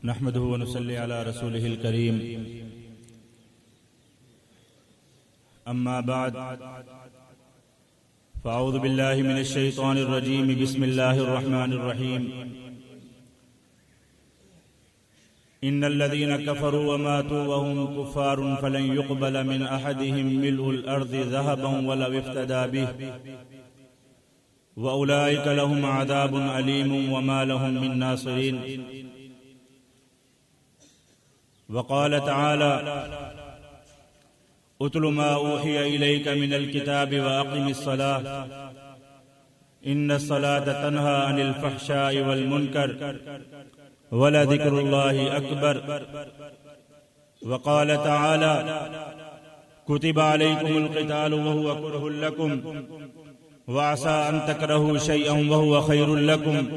نحمده ونصلي على رسوله الكريم أما بعد فأعوذ بالله من الشيطان الرجيم بسم الله الرحمن الرحيم إن الذين كفروا وماتوا وهم كفار فلن يقبل من أحدهم ملء الأرض ذهبا ولو افتدى به وأولئك لهم عذاب أليم وما لهم من ناصرين وقال تعالى اتل ما اوحي اليك من الكتاب واقم الصلاه ان الصلاه تنهى عن الفحشاء والمنكر ولذكر الله اكبر وقال تعالى كتب عليكم القتال وهو كره لكم وعسى ان تكرهوا شيئا وهو خير لكم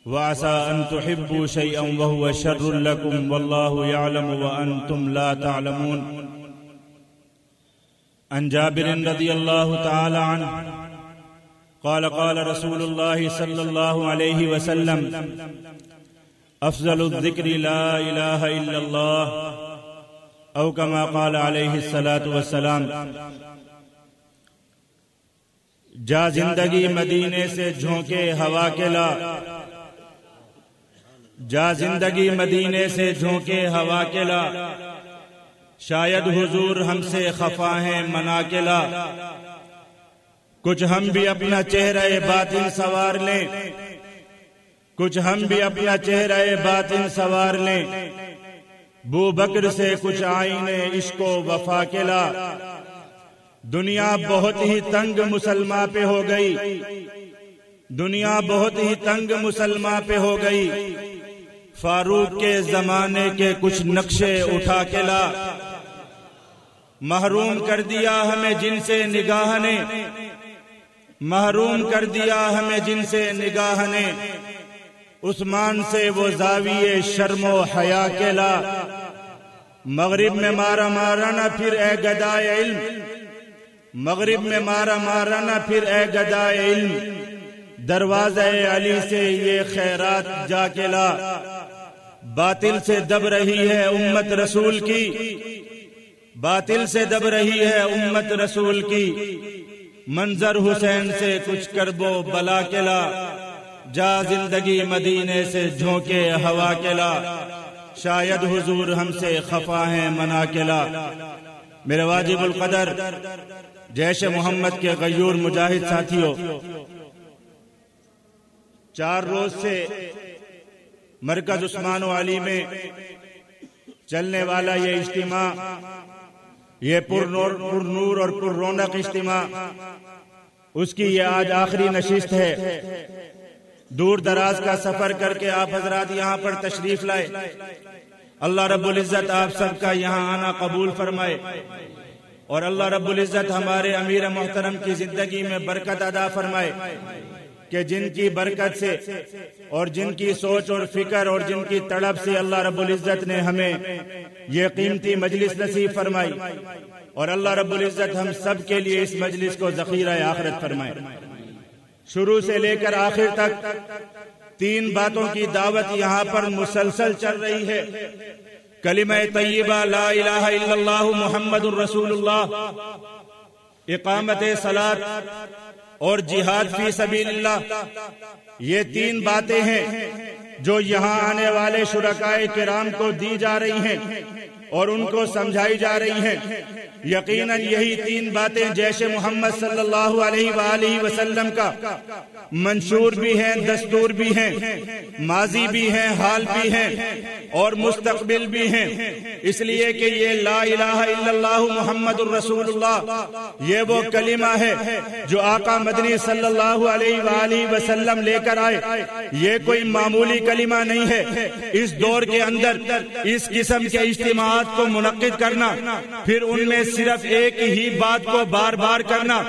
وعسى أن تحبوا شيئا وهو شر لكم والله يعلم وأنتم لا تعلمون عن جابر رضي الله تعالى عنه قال قال رسول الله صلى الله عليه وسلم أفضل الذكر لا إله إلا الله أو كما قال عليه الصلاة والسلام جا زندگی مدینے سے جھونکے ہوا کے لا جا زندگی مدینے سے جھونکے ہوا کے لا شاید حضور ہم سے خفا ہیں منا کے لا کچھ ہم بھی اپنا چہرہ باطن سوار لیں کچھ ہم بھی اپنا چہرہ باطن سوار لیں بو بکر سے کچھ آئینے عشق و وفا کے لا دنیا بہت ہی تنگ مسلمان پہ ہو گئی دنیا بہت ہی تنگ مسلمان پہ ہو گئی فاروق کے زمانے کے کچھ نقشے اٹھا کے لا محروم کر دیا ہمیں جن سے نگاہ نے محروم کر دیا ہمیں جن سے نگاہ نے عثمان سے وہ زاویے شرم و حیا کے لا مغرب میں مارا مارا نہ پھر اے گدائے علم مغرب میں مارا مارا نہ پھر اے گدائے علم دروازہ علی سے یہ خیرات جا کے لا باطل سے دب رہی ہے امت رسول کی باطل سے دب رہی ہے امت رسول کی منظر حسین سے کچھ کرب و بلا کے لا جا زندگی مدینے سے جھونکے ہوا کے لا شاید حضور ہم سے خفا ہیں منا کے لا میرے واجب القدر جیش محمد کے غیور مجاہد ساتھیوں 4 روز سے مرکز عثمان و علی میں چلنے والا یہ اجتماع یہ پر نور اور پر رونق اجتماع اس کی یہ آج آخری نشست ہے دور دراز کا سفر کر کے آپ حضرات یہاں پر تشریف لائے اللہ رب العزت آپ سب کا یہاں آنا قبول فرمائے اور اللہ رب العزت ہمارے امیر محترم کی زندگی میں برکت عطا فرمائے کہ جن کی برکت سے اور جن کی سوچ اور فکر اور جن کی تڑپ سے اللہ رب العزت نے ہمیں یہ قیمتی مجلس نصیب فرمائی اور اللہ رب العزت ہم سب کے لیے اس مجلس کو ذخیرہ آخرت فرمائے شروع سے لے کر آخر تک 3 باتوں کی دعوت یہاں پر مسلسل چل رہی ہے کلمہ طیبہ لا الہ الا اللہ محمد الرسول اللہ اقامت صلاۃ اور جہاد فی سبیل اللہ یہ 3 باتیں ہیں جو یہاں آنے والے شرکائے کرام کو دی جا رہی ہیں اور ان کو سمجھائی جا رہی ہیں یقیناً یہی 3 باتیں جیش محمد صلی اللہ علیہ وآلہ وسلم کا منشور بھی ہیں دستور بھی ہیں ماضی بھی ہیں حال بھی ہیں اور مستقبل بھی ہیں اس لیے کہ یہ لا الہ الا اللہ محمد الرسول اللہ یہ وہ کلمہ ہے جو آقا مدنی صلی اللہ علیہ وآلہ وسلم لے کر آئے یہ کوئی معمولی کلمہ نہیں ہے اس دور کے اندر اس قسم کے اجتماعات کو منعقد کرنا پھر ان میں صرف ایک ہی بات کو بار بار کرنا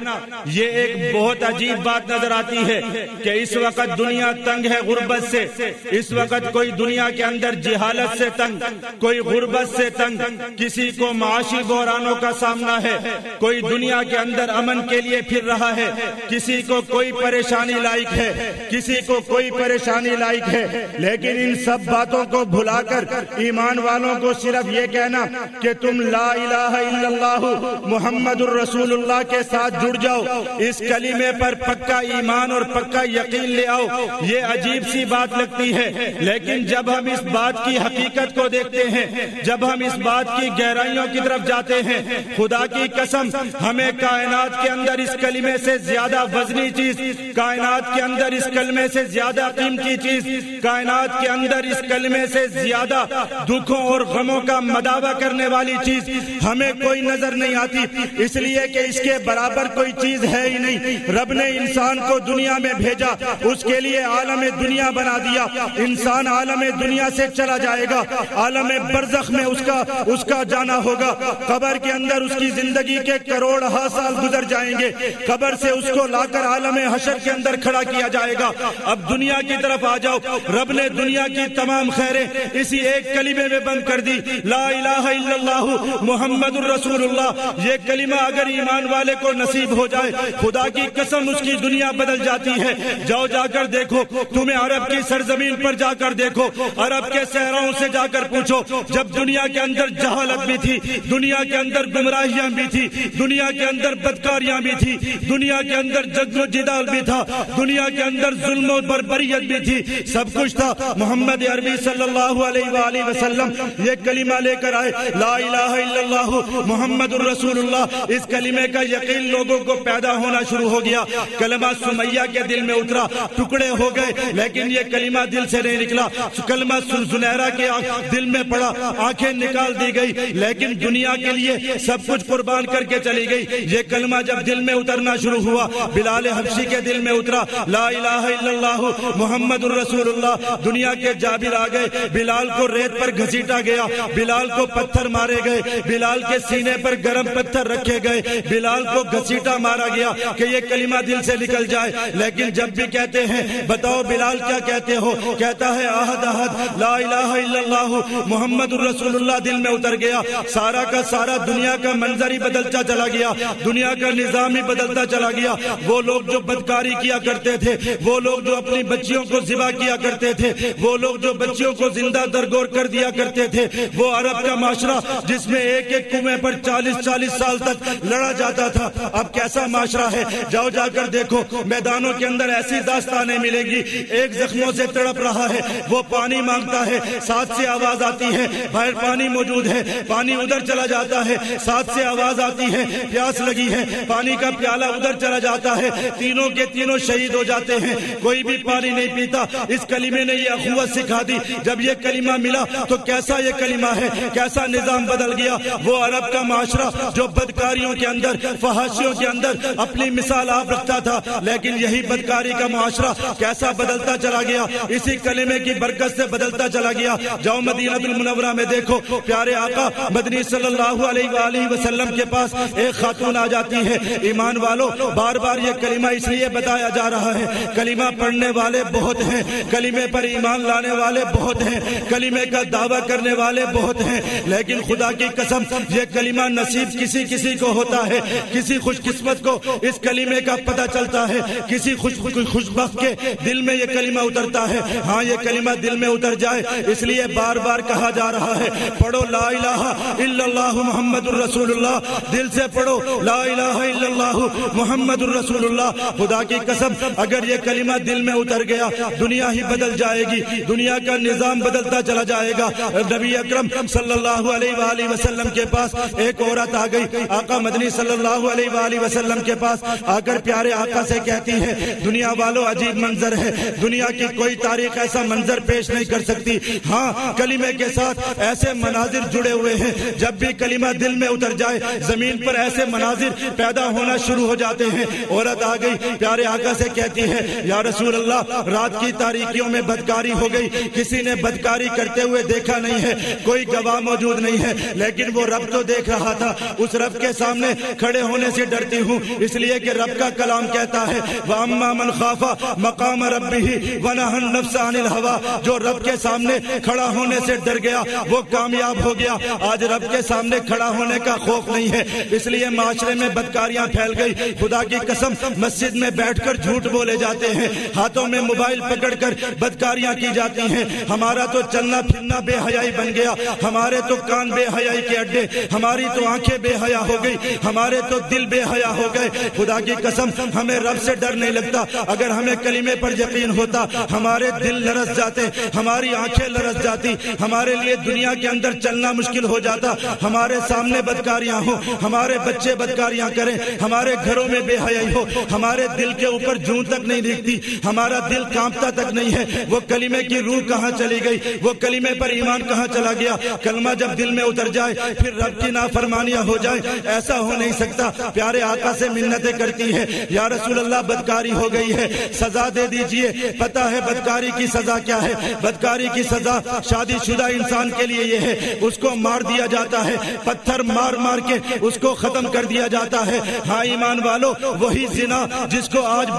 یہ ایک بہت عجیب بات نظر آتی ہے کہ اس وقت دنیا تنگ ہے غربت سے اس وقت کوئی دنیا کے اندر جہالت سے تنگ کوئی غربت سے تنگ کسی کو معاشی بحرانوں کا سامنا ہے کوئی دنیا کے اندر امن کے لیے پھر رہا ہے کسی کو کوئی پریشانی لاحق ہے کسی کو کوئی پریشانی لاحق ہے لیکن ان سب باتوں کو بھلا کر ایمان والوں کو صرف یہ کہنا کہ تم لا الہ الا اللہ محمد الرسول اللہ کے ساتھ جڑ جاؤ، اس کلمے پر پکا ایمان اور پکا یقین لے آؤ، یہ عجیب سی بات لگتی ہے۔ لیکن جب ہم اس بات کی حقیقت کو دیکھتے ہیں، جب ہم اس بات کی گہرائیوں کی طرف جاتے ہیں، خدا کی قسم ہمیں کائنات کے اندر اس کلمے سے زیادہ وزنی چیز، کائنات کے اندر اس کلمے سے زیادہ قیمتی چیز، کائنات کے اندر اس کلمے سے زیادہ دکھوں اور غموں کا مداوع کرنے والی چیز ہمیں کوئی نظر نہیں آتی، اس لیے کہ اس کے برابر کوئی چیز ہے ہی نہیں۔ رب نے انسان کو دنیا میں بھیجا، اس کے لیے عالم دنیا بنا دیا، انسان عالم دنیا سے چلا جائے گا، عالم برزخ میں اس کا جانا ہوگا، قبر کے اندر اس کی زندگی کے کروڑ ہا سال گزر جائیں گے، قبر سے اس کو لا کر عالم حشر کے اندر کھڑا کیا جائے گا۔ اب دنیا کی طرف آ جاؤ، رب نے دنیا کی تمام خیریں اسی ایک کلمے میں بند کر دی، لا الہ الا اللہ محمد الرسول اللہ۔ یہ کلمہ اگر ایمان والے کو نصیب ہو جائے، خدا کی قسم اس کی دنیا بدل جاتی ہے۔ جاؤ جا کر دیکھو، تمہیں عرب کی سرزمین پر جا کر دیکھو، عرب کے صحراؤں سے جا کر پوچھو، جب دنیا کے اندر جہالت بھی تھی، دنیا کے اندر گمراہیاں بھی تھی، دنیا کے اندر بدکاریاں بھی تھی، دنیا کے اندر جنگ و جدال بھی تھا، دنیا کے اندر ظلم و بربریت بھی تھی، سب کچھ تھا، محمد عربی صلی اللہ علیہ وآلہ وسلم یہ کلمہ لے کر آئے، لا الہ الا اللہ محمد الرسول اللہ۔ اس کلمے کا یقین لوگوں کو پیدا ہونا شروع ہو گیا، کلمہ سمیہ کے دل میں اترا، ٹکڑے ہو گئے، لیکن یہ کلمہ دل سے نہیں نکلا، کلمہ زنیرہ کے دل میں پڑا، آنکھیں نکال دی گئی، لیکن دنیا کے لیے سب کچھ قربان کر کے چلی گئی۔ یہ کلمہ جب دل میں اترنا شروع ہوا، بلال حبشی کے دل میں اترا، لا الہ الا اللہ محمد الرسول اللہ۔ دنیا کے جابر آ گئے، بلال کو ریت پر گھسیٹا گیا، بلال کو پتھر مارے گئے، بلال کے سینے پر گرم پتھر رکھے گئے، بلال کو گھسیٹا مارا گیا کہ یہ کلمہ دل سے نکل جائے۔ لیکن جب بھی کہتے ہیں بتاؤ بلال کیا کہتے ہو، کہتا ہے احد احد لا الہ الا اللہ محمد الرسول اللہ۔ دل میں اتر گیا، سارا کا سارا دنیا کا منظر ہی بدلتا چلا گیا، دنیا کا نظام ہی بدلتا چلا گیا۔ وہ لوگ جو بدکاری کیا کرتے تھے، وہ لوگ جو اپنی بچیوں کو ذبح کیا کرتے تھے، وہ لوگ جو بچیوں کو زندہ درگور کر دیا کرتے تھے، وہ عرب کا معاشرہ جس میں ایک ایک کنویں پر 40 سال تک لڑا جاتا تھا، اب کیسا معاشرہ ہے؟ جاؤ جا کر دیکھو، میدانوں کے اندر ایسی داستانیں ملیں گی، ایک زخموں سے تڑپ رہا ہے، وہ پانی مانگتا ہے، ساتھ سے آواز آتی ہے باہر پانی موجود ہے، پانی ادھر چلا جاتا ہے، ساتھ سے آواز آتی ہے پیاس لگی ہے، پانی کا پیالہ ادھر چلا جاتا ہے، تینوں کے تینوں شہید ہو جاتے ہیں، کوئی بھی پانی نہیں پیتا۔ اس کلمے نے یہ اخوت سکھا دی، جب یہ کلمہ ملا تو کیسا یہ کلمہ ہے، کیسا نظام بدل گیا۔ وہ عرب کا معاشرہ جو بدکاریوں کے اندر، فحاشیوں کے اندر اپنی مثال آپ رکھتا تھا، لیکن یہی بدکاری کا معاشرہ کیسا بدلتا چلا گیا، اسی کلمے کی برکت سے بدلتا چلا گیا۔ جاؤ مدینہ المنورہ میں دیکھو، پیارے آقا مدنی صلی اللہ علیہ وآلہ وسلم کے پاس ایک خاتون آ جاتی ہے۔ ایمان والو، بار بار یہ کلمہ اس لیے بتایا جا رہا ہے، کلمہ پڑھنے والے بہت ہیں، کلمے پر ایمان لانے والے بہت ہیں، کلمے کا دعویٰ کرنے والے بہت ہیں، لیکن خدا کی قسم یہ کلمہ نصیب کسی کو ہوتا ہے، کسی خوش قسمت کو اس کلمے کا پتہ چلتا ہے، کسی خوش بخت کے دل میں یہ کلمہ اترتا ہے۔ ہاں یہ کلمہ دل میں اتر جائے، اس لیے بار بار کہا جا رہا ہے پڑھو لا الہ الا اللہ محمد الرسول اللہ، دل سے پڑھو لا الہ الا اللہ محمد الرسول اللہ۔ خدا کی قسم اگر یہ کلمہ دل میں اتر گیا، دنیا ہی بدل جائے گی، دنیا کا نظام بدلتا چلا جائے گا۔ نبی اکرم صلی اللہ علیہ وآلہ وسلم کے پاس ایک عورت آ گئی، آقا مدنی صلی اللہ علیہ وآلہ وسلم کے پاس آ کر پیارے آقا سے کہتی ہے دنیا والوں عجیب منظر ہے، دنیا کی کوئی تاریخ ایسا منظر پیش نہیں کر سکتی۔ ہاں کلمے کے ساتھ ایسے مناظر جڑے ہوئے ہیں، جب بھی کلمہ دل میں اتر جائے زمین پر ایسے مناظر پیدا ہونا شروع ہو جاتے ہیں۔ عورت آ گئی، پیارے آقا سے کہتی ہے یا رسول اللہ رات کی تاریکیوں میں بدکاری ہو گئی، کسی نے بدکاری کرتے ہوئے دیکھا نہیں ہے، کوئی گواہ موجود نہیں ہے، لیکن وہ رب تو دیکھ رہا تھا، اس رب کے سامنے کھڑے ہونے سے ڈرتی ہوں، اس لیے کہ رب کا کلام کہتا ہے وَأَمَّا مَنْ خَافَ مَقَامَ رَبِّهِ وَنَهَى النَّفْسَ عَنِ الْهَوَىٰ، جو رب کے سامنے کھڑا ہونے سے ڈر گیا وہ کامیاب ہو گیا۔ آج رب کے سامنے کھڑا ہونے کا خوف نہیں ہے، اس لیے معاشرے میں بدکاریاں پھیل گئی۔ خدا کی قسم مسجد میں بیٹھ کر جھوٹ بولے جاتے ہیں، ہاتھوں میں موبائل پکڑ کر بدکاریاں کی جاتی ہیں. ہمارا تو چلنا پھرنا بے حیائی بن گیا, ہمارے تو کان بے حیائی کے اڈے, ہماری تو آنکھیں بے حیا ہو گئی, ہمارے تو دل بے حیا ہو گئے. خدا کی قسم ہمیں رب سے ڈر نہیں لگتا. اگر ہمیں کلمے پر یقین ہوتا ہمارے دل لرز جاتے, ہماری آنکھیں لرز جاتی, ہمارے لیے دنیا کے اندر چلنا مشکل ہو جاتا. ہمارے سامنے بدکاریاں ہوں, ہمارے بچے بدکاریاں کریں, ہمارے گھروں میں بے حیائی ہو, ہمارے دل کے اوپر جون تک نہیں دکھتی, ہمارا دل کانپتا تک نہیں ہے. وہ کلمے کی روح کہاں چلی گئی, وہ کلمے پر ایمان کہاں چلا گیا؟ کلمہ جب دل میں اتر جائے پھر رب کی نافرمانیاں ہو جائیں, ایسا ہو نہیں سکتا. پیارے آقا سے منتیں کرتی ہیں, یا رسول اللہ بدکاری ہو گئی ہے, سزا دے دیجئے. پتہ ہے بدکاری کی سزا کیا ہے؟ بدکاری کی سزا شادی شدہ انسان کے لیے یہ ہے, اس کو مار دیا جاتا ہے, پتھر مار مار کے اس کو ختم کر دیا جاتا ہے. ہاں ایمان والو, وہی زنا جس کو آج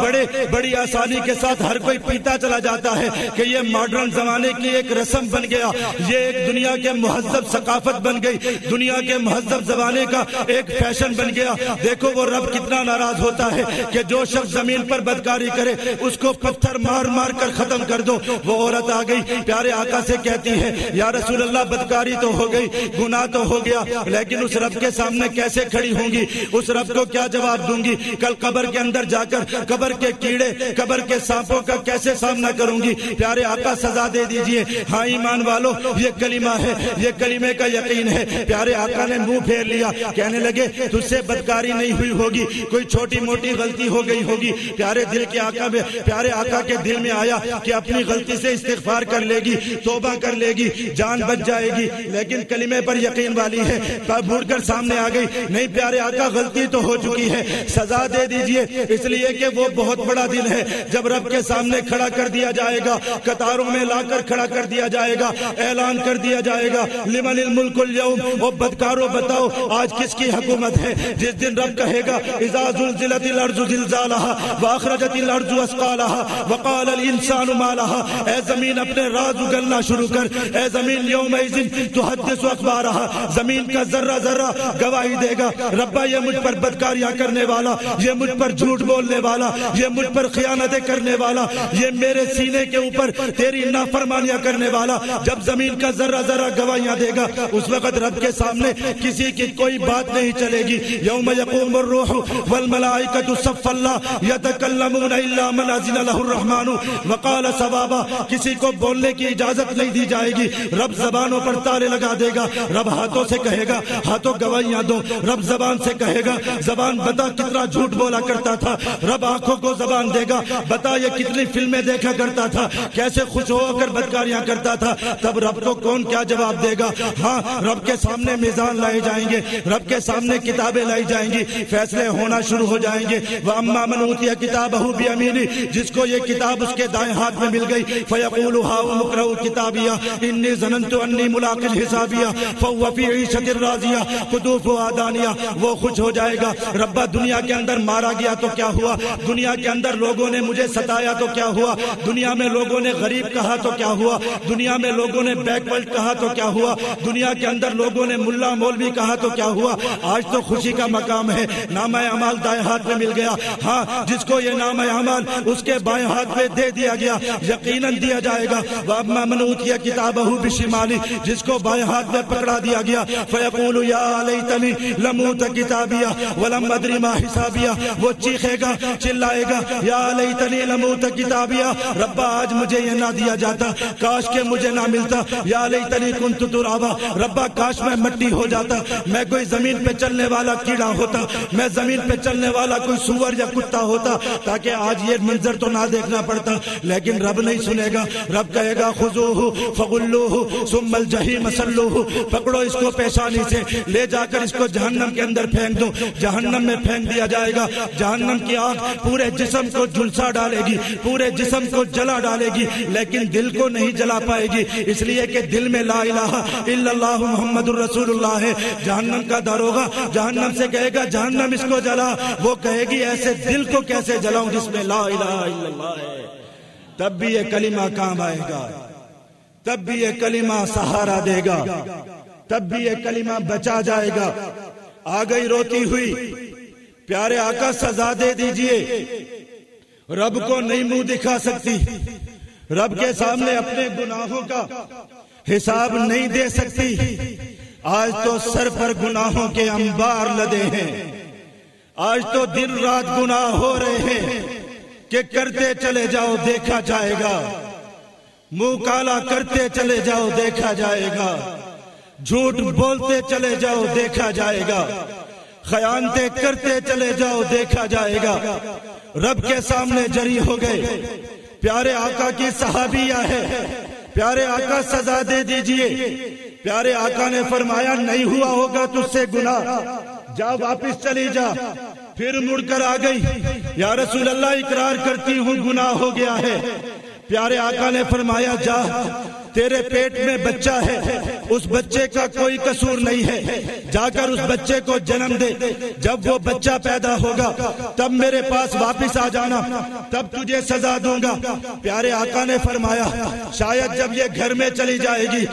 بڑی آسانی کے ساتھ ہر کوئی پیتا چلا جاتا ہے کہ یہ ماڈرن زمانے کی ایک رسم بن گیا, یہ ایک دنیا کے مہذب ثقافت بن گئی, دنیا کے مہذب زمانے کا ایک فیشن بن گیا. دیکھو وہ رب کتنا ناراض ہوتا ہے کہ جو شخص زمین پر بدکاری کرے اس کو پتھر مار مار کر ختم کر دو. وہ عورت آ گئی, پیارے آقا سے کہتی ہے, یا رسول اللہ بدکاری تو ہو گئی, گناہ تو ہو گیا, لیکن اس رب کے سامنے کیسے کھڑی ہوں گی, اس رب کو کیا جواب دوں گی؟ کل قبر کے اندر جا کر قبر کے کیڑے, قبر کے سانپوں کا کیسے سامنا کروں گی؟ پیارے آقا سزا دے دیجئے. ہاں ایمان والو, یہ کلمہ ہے, یہ کلمے کا یقین ہے. پیارے آقا نے منہ پھیر لیا, کہنے لگے تجھ سے بدکاری نہیں ہوئی ہوگی, کوئی چھوٹی موٹی غلطی ہو گئی ہوگی. پیارے آقا کے دل میں آیا کہ اپنی غلطی سے استغفار کر لے گی, توبہ کر لے گی, جان بچ جائے گی, لیکن کلمے پر یقین والی ہے. بھول کر سامنے آ گئی, نہیں پیارے آقا غلطی تو ہو چکی ہے, سزا دے دیجئے. اس لیے کہ وہ بہت بڑا دل ہے. جب رب کے سامنے کھڑا کر دیا جائے گا, قطاروں میں لا کر کھڑا کر دیا جائے گا, اعلان کر دیا جائے گا, لمن الملک اليوم, وہ بدکاروں بتاؤ آج کس کی حکومت ہے؟ جس دن رب کہے گا اذا زلزلت الارض زلزالها واخرجت الارض اثقالها وقال الانسان ما لها, اے زمین اپنے راز اگلنا شروع کر, اے زمین یومئذ تحدث اخبارها, زمین کا ذرہ ذرہ گواہی دے گا, ربا یہ مجھ پر بدکاریاں کرنے والا, یہ مجھ پر جھوٹ بولنے والا, یہ مجھ پر خیانتیں کرنے والا, یہ میرے سینے کے اوپر تیری نافرمانیاں کرنے والا. جب زمین کا ذرہ ذرہ گواہیاں دے گا اس وقت رب کے سامنے کسی کی کوئی بات نہیں چلے گی. یوم یقوم الروح والملائکۃ صفا لا یتکلمون الا من اذن له الرحمن وقال صوابا, کسی کو بولنے کی اجازت نہیں دی جائے گی. رب زبانوں پر تالے لگا دے گا, رب ہاتھوں سے کہے گا ہاتھوں گواہیاں دو, رب زبان سے کہے گا زبان بتا کتنا جھوٹ بولا کرتا تھا, رب آنکھوں کو زبان دے گا بتا یہ کتنی فلمیں دیکھا کرتا تھا, کیسے خوش ہو کر بدکاریاں کرتا تھا. تب رب کو کون کیا جواب دے گا؟ ہاں رب کے سامنے میزان لائے جائیں گے, رب کے سامنے کتابیں لائی جائیں گی, فیصلے ہونا شروع ہو جائیں گے. وَأَمَّا مَنْ أُوتِيَ كِتَابَهُ بِيَمِينِهِ, جس کو یہ کتاب اس کے دائیں ہاتھ میں مل گئی, فَيَقُولُ هَاؤُمُ اقْرَءُوا كِتَابِيَهْ إِنِّي ظَنَنتُ أَنِّي مُلَاقٍ حِسَابِيَهْ فَهُوَ فِي عِيشَةٍ رَاضِيَةٍ قُطُوفُهَا دَانِيَةٌ, وہ خوش ہو جائے گا. ربا دنیا کے اندر مارا گیا تو کیا ہوا, دنیا کے اندر لوگوں نے مجھے ستایا تو کیا ہوا, دنیا میں لوگوں نے غریب کہا تو کیا ہوا, دنیا میں لوگوں نے بیکورڈ کہا تو کیا ہوا, دنیا کے اندر لوگوں نے ملا مولوی کہا تو کیا ہوا. آج تو خوشی کا مقام ہے, نامہ اعمال دائیں ہاتھ میں مل گیا. ہاں جس کو یہ نامہ اعمال اس کے بائیں ہاتھ میں دے دیا گیا یقیناً دیا جائے گا. وَأَمَّا مَنْ أُوتِيَ كِتَابَهُ بِشِمَالِهِ, جس کو بائیں ہاتھ میں پکڑا دیا گیا, فَيَقُولُ يَا لَيْتَنِي لَمْ أُوتَ كِتَابِيَهْ وَلَمْ أَدْرِ مَا حِسَابِيَهْ, وہ چیخے گا چلائے گا, یا لیتنی لم اوت کتابیہ, ربا آج مجھے یہ نہ دیا جاتا, کاش کہ مجھے نہ ملتا. یا لیتنی کنت ترابا, ربا کاش میں مٹی ہو جاتا, میں کوئی زمین پہ چلنے والا کیڑا ہوتا, میں زمین پہ چلنے والا کوئی سور یا کتا ہوتا, تاکہ آج یہ منظر تو نہ دیکھنا پڑتا. لیکن رب نہیں سنے گا, رب کہے گا خذوہ فغلوہ ثم الجحیم صلوہ, پکڑو اس کو پیشانی سے لے جا کر اس کو جہنم کے اندر پھینک دو. جہنم میں پھینک دیا جائے گا, جہنم کی آگ پورے جسم کو جھلسا ڈالے گی, پورے جسم کو جلا ڈالے گی, لیکن دل کو نہیں جلا پائے گی, اس لیے کہ دل میں لا الہ الا اللہ محمد الرسول اللہ ہے. جہنم کا داروغہ جہنم سے کہے گا جہنم اس کو جلا, وہ کہے گی ایسے دل کو کیسے جلاؤں جس میں لا الہ الا اللہ ہے. تب بھی یہ کلمہ کام آئے گا, تب بھی یہ کلمہ سہارا دے گا, تب بھی یہ کلمہ بچا جائے گا. آ گئی روتی ہوئی, پیارے آقا سزا دے دیجئے, رب کو نہیں منہ دکھا سکتی, رب کے سامنے اپنے گناہوں کا حساب نہیں دے سکتی. آج تو سر پر گناہوں کے انبار لدے ہیں. آج تو دن رات گناہ ہو رہے ہیں کہ کرتے چلے جاؤ دیکھا جائے گا. منہ کالا کرتے چلے جاؤ دیکھا جائے گا. جھوٹ بولتے چلے جاؤ دیکھا جائے گا. خیانتیں کرتے چلے جاؤ دیکھا جائے گا. رب کے سامنے جری ہو گئے. پیارے آقا کی صحابیہ ہے. پیارے آقا سزا دے دیجئے. پیارے آقا نے فرمایا نہیں ہوا ہوگا تجھ سے گناہ, جا واپس چلی جا. پھر مڑ کر آ گئی, یا رسول اللہ اقرار کرتی ہوں گناہ ہو گیا ہے. پیارے آقا نے فرمایا جا, تیرے پیٹ میں بچہ ہے, اس بچے کا کوئی قصور نہیں ہے, جا کر اس بچے کو جنم دے. جب وہ بچہ پیدا ہوگا تب میرے پاس واپس آ جانا, تب تجھے سزا دوں گا. پیارے آقا نے فرمایا شاید جب یہ گھر میں چلی جائے گی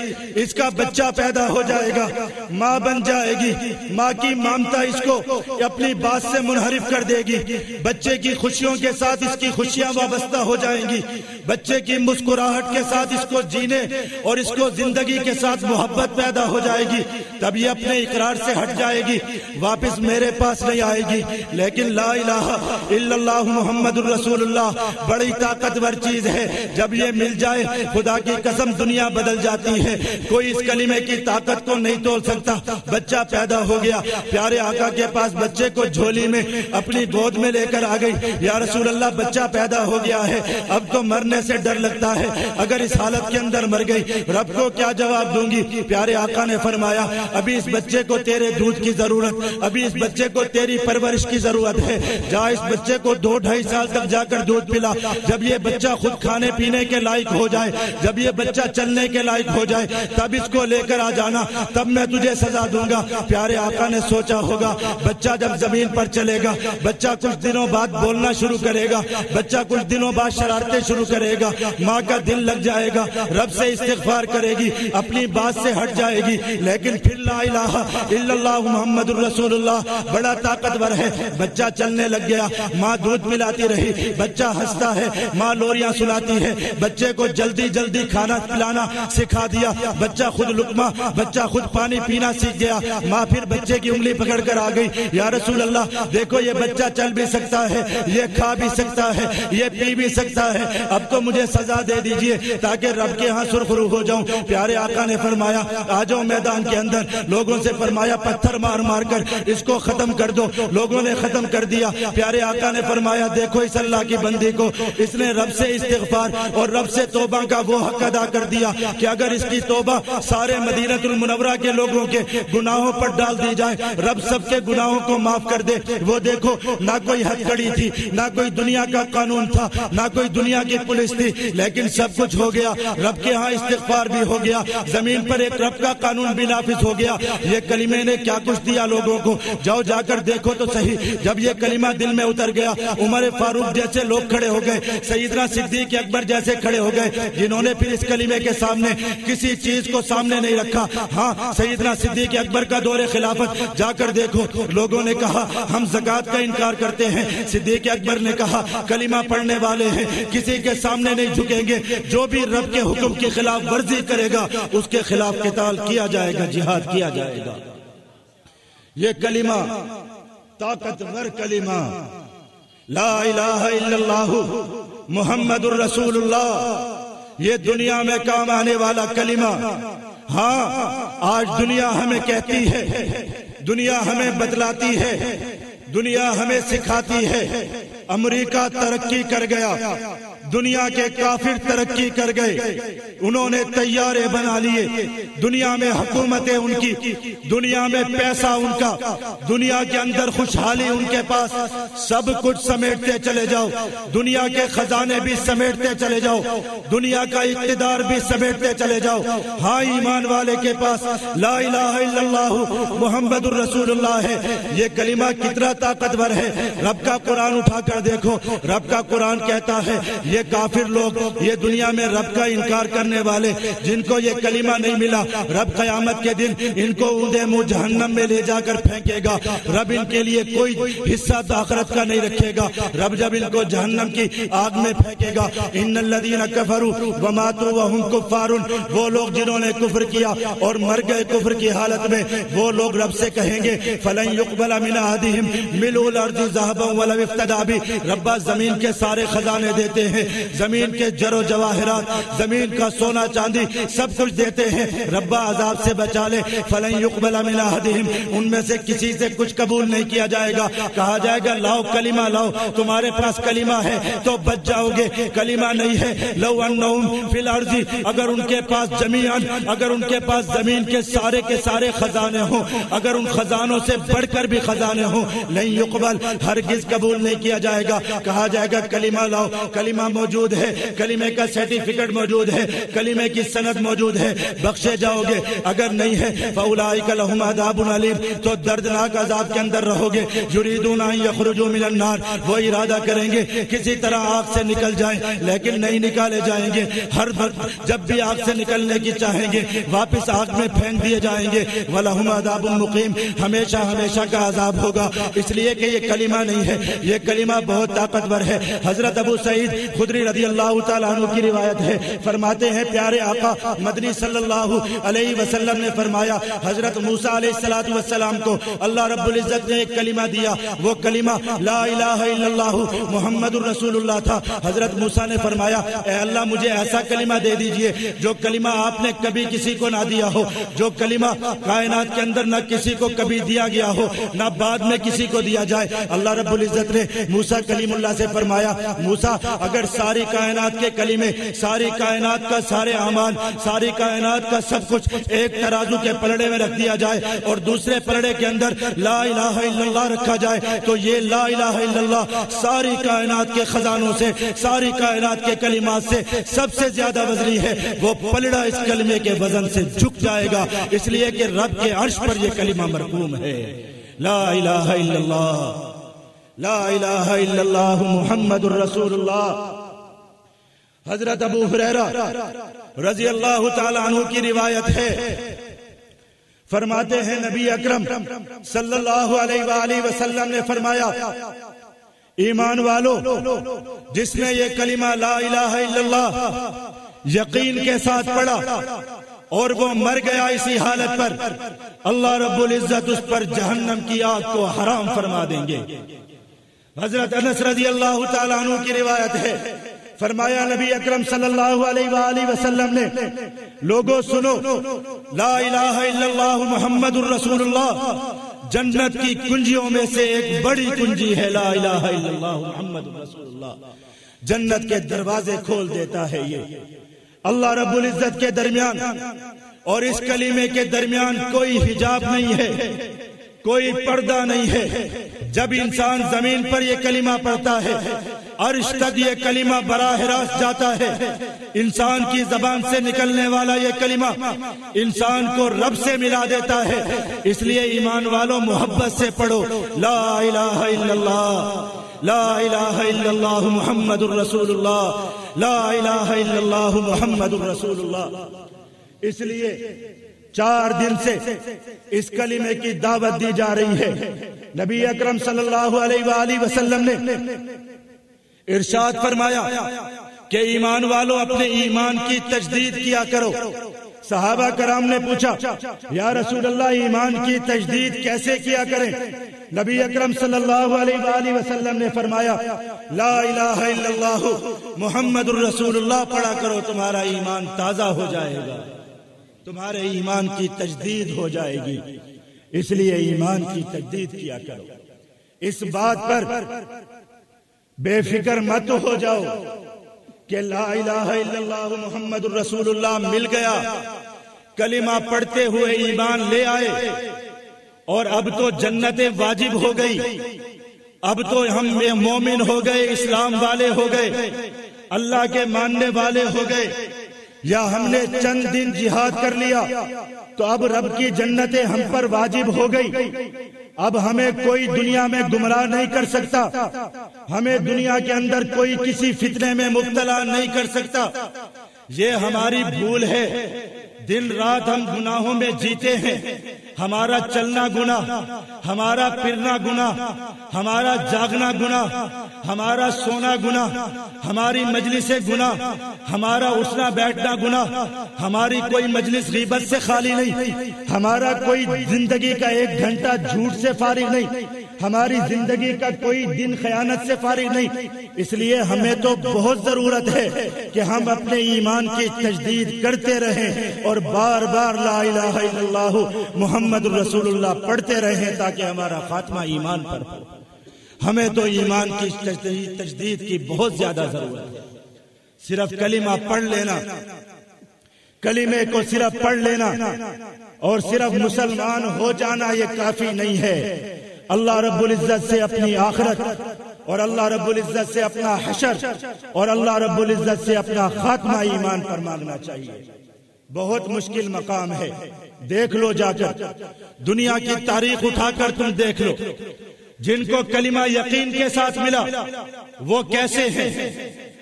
اس کا بچہ پیدا ہو جائے گا, ماں بن جائے گی, ماں کی ممتا اس کو اپنی بات سے منحرف کر دے گی. بچے کی خوشیوں کے ساتھ اس کی خوشیاں وابستہ ہو جائیں گی. بچے کی مسکراہٹ کے ساتھ اس کو جینے اور اس کو زندگی کے ساتھ محبت پیدا ہو جائے گی. تب یہ اپنے اقرار سے ہٹ جائے گی, واپس میرے پاس نہیں آئے گی. لیکن لا الہ الا اللہ محمد الرسول اللہ بڑی طاقتور چیز ہے. جب یہ مل جائے خدا کی قسم دنیا بدل جاتی ہے. کوئی اس کلمے کی طاقت کو نہیں تول سکتا. بچہ پیدا ہو گیا. پیارے آقا کے پاس بچے کو جھولی میں اپنی گود میں لے کر آ گئی. یا رسول اللہ بچہ پیدا ہو گیا ہے, اب تو مرنے سے ڈر لگتا ہے. اگر اس حالت کے اندر مر گئی رب کو کیا جواب دوں گی؟ پیارے آقا نے فرمایا ابھی اس بچے کو تیرے دودھ کی ضرورت, ابھی اس بچے کو تیری پرورش کی ضرورت ہے. جا اس بچے کو 2-2.5 سال تک جا کر دودھ پلا. جب یہ بچہ خود کھانے پینے کے لائق ہو جائے, جب یہ بچہ چلنے کے لائق ہو جائے تب اس کو لے کر آ جانا, تب میں تجھے سزا دوں گا. پیارے آقا نے سوچا ہوگا بچہ جب زمین پر چلے گا, بچہ کچھ دنوں بعد بولنا شروع کرے گا, بچہ کچھ دنوں بعد شرارتیں شروع کرے گا, ماں کا دل لگ جائے گا, رب سے استغفار کرے گی, اپنی بات سے ہٹ جائے گی. لیکن پھر لا الہ الا اللہ محمد الرسول اللہ بڑا طاقتور ہے. بچہ چلنے لگ گیا, ماں دودھ پلاتی رہی, بچہ ہنستا ہے, ماں لوریاں سناتی ہے, بچے کو جلدی جلدی کھانا پلانا سکھا دیا. بچہ خود لقمہ, بچہ خود پانی پینا سیکھ گیا. ماں پھر بچے کی انگلی پکڑ کر آ گئی, یا رسول اللہ دیکھو یہ بچہ چل بھی سکتا ہے, یہ کھا بھی سکتا ہے, یہ پی بھی سکتا ہے, اب تو مجھے سزا دے دیجئے تاکہ رب کے ہاں سرخرو ہو جاؤں. پیارے آقا نے فرمایا آ جاؤ میدان کے اندر. لوگوں سے فرمایا پتھر مار مار کر اس کو ختم کر دو. لوگوں نے ختم کر دیا. پیارے آقا نے فرمایا دیکھو اس اللہ کی بندی کو, اس نے رب سے استغفار اور رب سے توبہ کا وہ حق ادا کر دیا کہ اگر اس کی توبہ سارے مدینہ المنورہ کے لوگوں کے گناہوں پر ڈال دی جائے رب سب کے گناہوں کو معاف کر دے. وہ دیکھو نہ کوئی حد کڑی تھی, نہ کوئی دنیا کا قانون تھا, نہ کوئی دنیا کی پولیس تھی, لیکن سب کچھ ہو گیا. رب کے ہاں استغفار بھی ہو گیا, زمین پر ایک رب کا قانون بھی نافذ ہو گیا. یہ کلمے نے کیا کچھ دیا لوگوں کو, جاؤ جا کر دیکھو تو صحیح. جب یہ کلمہ دل میں اتر گیا عمر فاروق جیسے لوگ کھڑے ہو گئے, سیدنا صدیق اکبر جیسے کھڑے ہو گئے جنہوں نے پھر اس کلمے کے سامنے کسی چیز کو سامنے نہیں رکھا. ہاں سیدنا صدیق اکبر کا دور خلافت جا کر دیکھو, لوگوں نے کہا ہم زکوٰۃ کا انکار کرتے ہیں. صدیق اکبر نے کہا کلمہ پڑھنے والے ہیں, کسی کے سامنے نہیں جھکیں گے, جو بھی رب کے حکم کی خلاف ورزی کرے گا اس کے خلاف قتال کیا جائے گا, جہاد کیا جائے گا. یہ کلمہ طاقتور کلمہ لا الہ الا اللہ محمد الرسول اللہ, یہ دنیا میں کام آنے والا کلمہ. ہاں آج دنیا ہمیں کہتی ہے, دنیا ہمیں بتلاتی ہے, دنیا ہمیں سکھاتی ہے امریکہ ترقی کر گیا, دنیا کے کافر ترقی کر گئے, انہوں نے طیارے بنا لیے, دنیا میں حکومتیں ان کی, دنیا میں پیسہ ان کا, دنیا کے اندر خوشحالی ان کے پاس, سب کچھ سمیٹتے چلے جاؤ, دنیا کے خزانے بھی سمیٹتے چلے جاؤ, دنیا کا اقتدار بھی سمیٹتے چلے جاؤ. ہاں ایمان والے کے پاس لا الہ الا اللہ محمد الرسول اللہ ہے. یہ کلمہ کتنا طاقتور ہے. رب کا قرآن اٹھا کر دیکھو, رب کا قرآن کہتا ہے یہ یہ کافر لوگ، یہ دنیا میں رب کا انکار کرنے والے، جن کو یہ کلمہ نہیں ملا، رب قیامت کے دن ان کو اونڈے منہ جہنم میں لے جا کر پھینکے گا۔ رب ان کے لیے کوئی حصہ آخرت کا نہیں رکھے گا۔ رب جب ان کو جہنم کی آگ میں پھینکے گا، ان الذین کفروا وماتوا وهم کفار، وہ لوگ جنہوں نے کفر کیا اور مر گئے کفر کی حالت میں، وہ لوگ رب سے کہیں گے فلن يقبل من احدهم ملء الارض ذهبا ولو افتدى به، ربا زمین کے سارے خزانے دیتے ہیں، زمین کے جر و جواہرات، زمین کا سونا چاندی سب کچھ دیتے ہیں، ربا عذاب سے بچا لے۔ فلن يقبل من احدهم، ان میں سے کسی سے کچھ قبول نہیں کیا جائے گا۔ کہا جائے گا لاؤ کلمہ لاؤ، تمہارے پاس کلمہ ہے تو بچ جاؤ گے، کلمہ نہیں ہے لو انہم فی الارض، اگر ان کے پاس جمیعاً، اگر ان کے پاس زمین کے سارے خزانے ہوں، اگر ان خزانوں سے بڑھ کر بھی خزانے ہوں، نہیں يقبل، ہرگز قبول نہیں کیا جائے گا۔ کہا جائے گا کلمہ لاؤ، کلمہ موجود ہے، کلمے کا سرٹیفکیٹ موجود ہے، کلمے کی سند موجود ہے، بخشے جاؤ گے۔ اگر نہیں ہے فاولئک لهم عذاب علیم، تو دردناک عذاب کے اندر رہو گے۔ یریدون ان یخرجوا من النار، وہ ارادہ کریں گے کسی طرح آگ سے نکل جائیں، لیکن نہیں نکالے جائیں گے۔ ہر جب بھی آگ سے نکلنے کی چاہیں گے واپس آگ میں پھینک دیے جائیں گے۔ وَلَهُمْ عَذَابٌ مُقِيمٌ، ہمیشہ ہمیشہ کا عذاب ہوگا، اس لیے کہ یہ کلمہ نہیں ہے، یہ کلمہ بہت طاقتور ہے۔ حضرت ابو سعید خدری رضی اللہ تعالیٰ عنہ کی روایت ہے، فرماتے ہیں پیارے آقا مدنی صلی اللہ علیہ وسلم نے فرمایا حضرت موسیٰ علیہ السلام کو اللہ رب العزت نے ایک کلمہ دیا، وہ کلمہ لا الہ الا اللہ محمد الرسول اللہ تھا۔ حضرت موسیٰ نے فرمایا اے اللہ مجھے ایسا کلمہ دے دیجئے جو کلمہ آپ نے کبھی کسی کو نہ دیا ہو، جو کلمہ کائنات کے اندر نہ کسی کو کبھی دیا گیا ہو، نہ بعد میں کسی کو دیا جائے۔ اللہ رب العزت نے موسیٰ کلیم اللہ سے فرمایا موسیٰ اگر ساری کائنات کے کلمے، ساری کائنات کا سارے اعمال، ساری کائنات کا سب کچھ ایک ترازو کے پلڑے میں رکھ دیا جائے اور دوسرے پلڑے کے اندر لا الہ الا اللہ رکھا جائے، تو یہ لا الہ الا اللہ ساری کائنات کے خزانوں سے، ساری کائنات کے کلمات سے سب سے زیادہ وزنی ہے۔ وہ پلڑا اس کلمے کے وزن سے جھک جائے گا، اس لیے کہ رب کے عرش پر یہ کلمہ مرقوم ہے، لا الہ الا اللہ، لا الہ الا اللہ محمد الرسول اللہ۔ حضرت ابو ہریرہ رضی اللہ تعالی عنہ کی روایت ہے، فرماتے ہیں نبی اکرم صلی اللہ علیہ وآلہ وسلم نے فرمایا ایمان والو جس نے یہ کلمہ لا الہ الا اللہ یقین کے ساتھ پڑھا اور وہ مر گیا اسی حالت پر، اللہ رب العزت اس پر جہنم کی آگ کو حرام فرما دیں گے۔ حضرت انس رضی اللہ تعالیٰ عنہ کی روایت ہے، فرمایا نبی اکرم صلی اللہ علیہ وآلہ وسلم نے لوگوں سنو، لا الہ الا اللہ محمد الرسول اللہ جنت کی کنجیوں میں سے ایک بڑی کنجی ہے، لا الہ الا اللہ محمد الرسول اللہ، جنت کے دروازے کھول دیتا ہے۔ یہ اللہ رب العزت کے درمیان اور اس کلمے کے درمیان کوئی حجاب نہیں ہے، کوئی پردہ نہیں ہے۔ جب انسان زمین پر یہ کلمہ پڑھتا ہے عرش تک یہ کلمہ براہ راست جاتا ہے، انسان کی زبان سے نکلنے والا یہ کلمہ انسان کو رب سے ملا دیتا ہے۔ اس لیے ایمان والوں محبت سے پڑھو لا الہ الا اللہ، لا الہ الا اللہ محمد الرسول اللہ، لا الہ الا اللہ محمد الرسول اللہ۔ اس لیے 4 دن سے اس کلمے کی دعوت دی جا رہی ہے۔ نبی اکرم صلی اللہ علیہ وآلہ وسلم نے ارشاد فرمایا کہ ایمان والو اپنے ایمان کی تجدید کیا کرو۔ صحابہ کرام نے پوچھا یا رسول اللہ ایمان کی تجدید کیسے کیا کریں؟ نبی اکرم صلی اللہ علیہ وآلہ وسلم نے فرمایا لا الہ الا اللہ محمد الرسول اللہ پڑھا کرو، تمہارا ایمان تازہ ہو جائے گا، تمہارے ایمان کی تجدید ہو جائے گی۔ اس لیے ایمان کی تجدید کیا کرو۔ اس بات پر بے فکر مت ہو جاؤ کہ لا الہ الا اللہ محمد الرسول اللہ مل گیا، کلمہ پڑھتے ہوئے ایمان لے آئے اور اب تو جنت واجب ہو گئی، اب تو ہم مومن ہو گئے، اسلام والے ہو گئے، اللہ کے ماننے والے ہو گئے، یا ہم نے چند دن جہاد کر لیا تو اب رب کی جنتیں ہم پر واجب ہو گئی۔ اب ہمیں کوئی دنیا میں گمراہ نہیں کر سکتا، ہمیں دنیا کے اندر کوئی کسی فتنے میں مبتلا نہیں کر سکتا۔ یہ ہماری بھول ہے، دن رات ہم گناہوں میں جیتے ہیں، ہمارا چلنا گناہ، ہمارا پھرنا گناہ، ہمارا جاگنا گناہ، ہمارا سونا گناہ، ہماری مجلس گناہ، ہمارا اٹھنا بیٹھنا گناہ، ہماری کوئی مجلس غیبت سے خالی نہیں، ہمارا کوئی زندگی کا ایک گھنٹہ جھوٹ سے فارغ نہیں، ہماری زندگی کا کوئی دن خیانت سے فارغ نہیں۔ اس لیے ہمیں تو بہت ضرورت ہے کہ ہم اپنے ایمان کی تجدید کرتے رہیں اور بار بار لا الہ الا اللہ محمد رسول اللہ پڑھتے رہیں تاکہ ہمارا خاتمہ ایمان پر ہو۔ ہمیں تو ایمان کی تجدید کی بہت زیادہ ضرورت ہے۔ صرف کلمہ پڑھ لینا، کلمے کو صرف پڑھ لینا اور صرف مسلمان ہو جانا یہ کافی نہیں ہے۔ اللہ رب العزت سے اپنی آخرت اور اللہ رب العزت سے اپنا حشر اور اللہ رب العزت سے اپنا خاتمہ ایمان پر مانگنا چاہیے۔ بہت مشکل مقام ہے، دیکھ لو جا کر، دنیا کی تاریخ اٹھا کر تم دیکھ لو، جن کو کلمہ یقین کے ساتھ ملا وہ کیسے ہیں،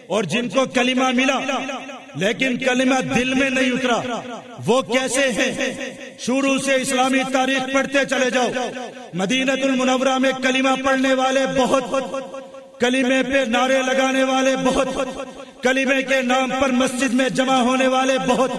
اور جن کو کلمہ ملا لیکن کلمہ دل میں نہیں اترا وہ کیسے ہیں۔ شروع سے اسلامی تاریخ پڑھتے چلے جاؤ، مدینہ المنورہ میں کلمہ پڑھنے والے بہت، کلمے پہ نعرے لگانے والے بہت، کلمے کے نام پر مسجد میں جمع ہونے والے بہت،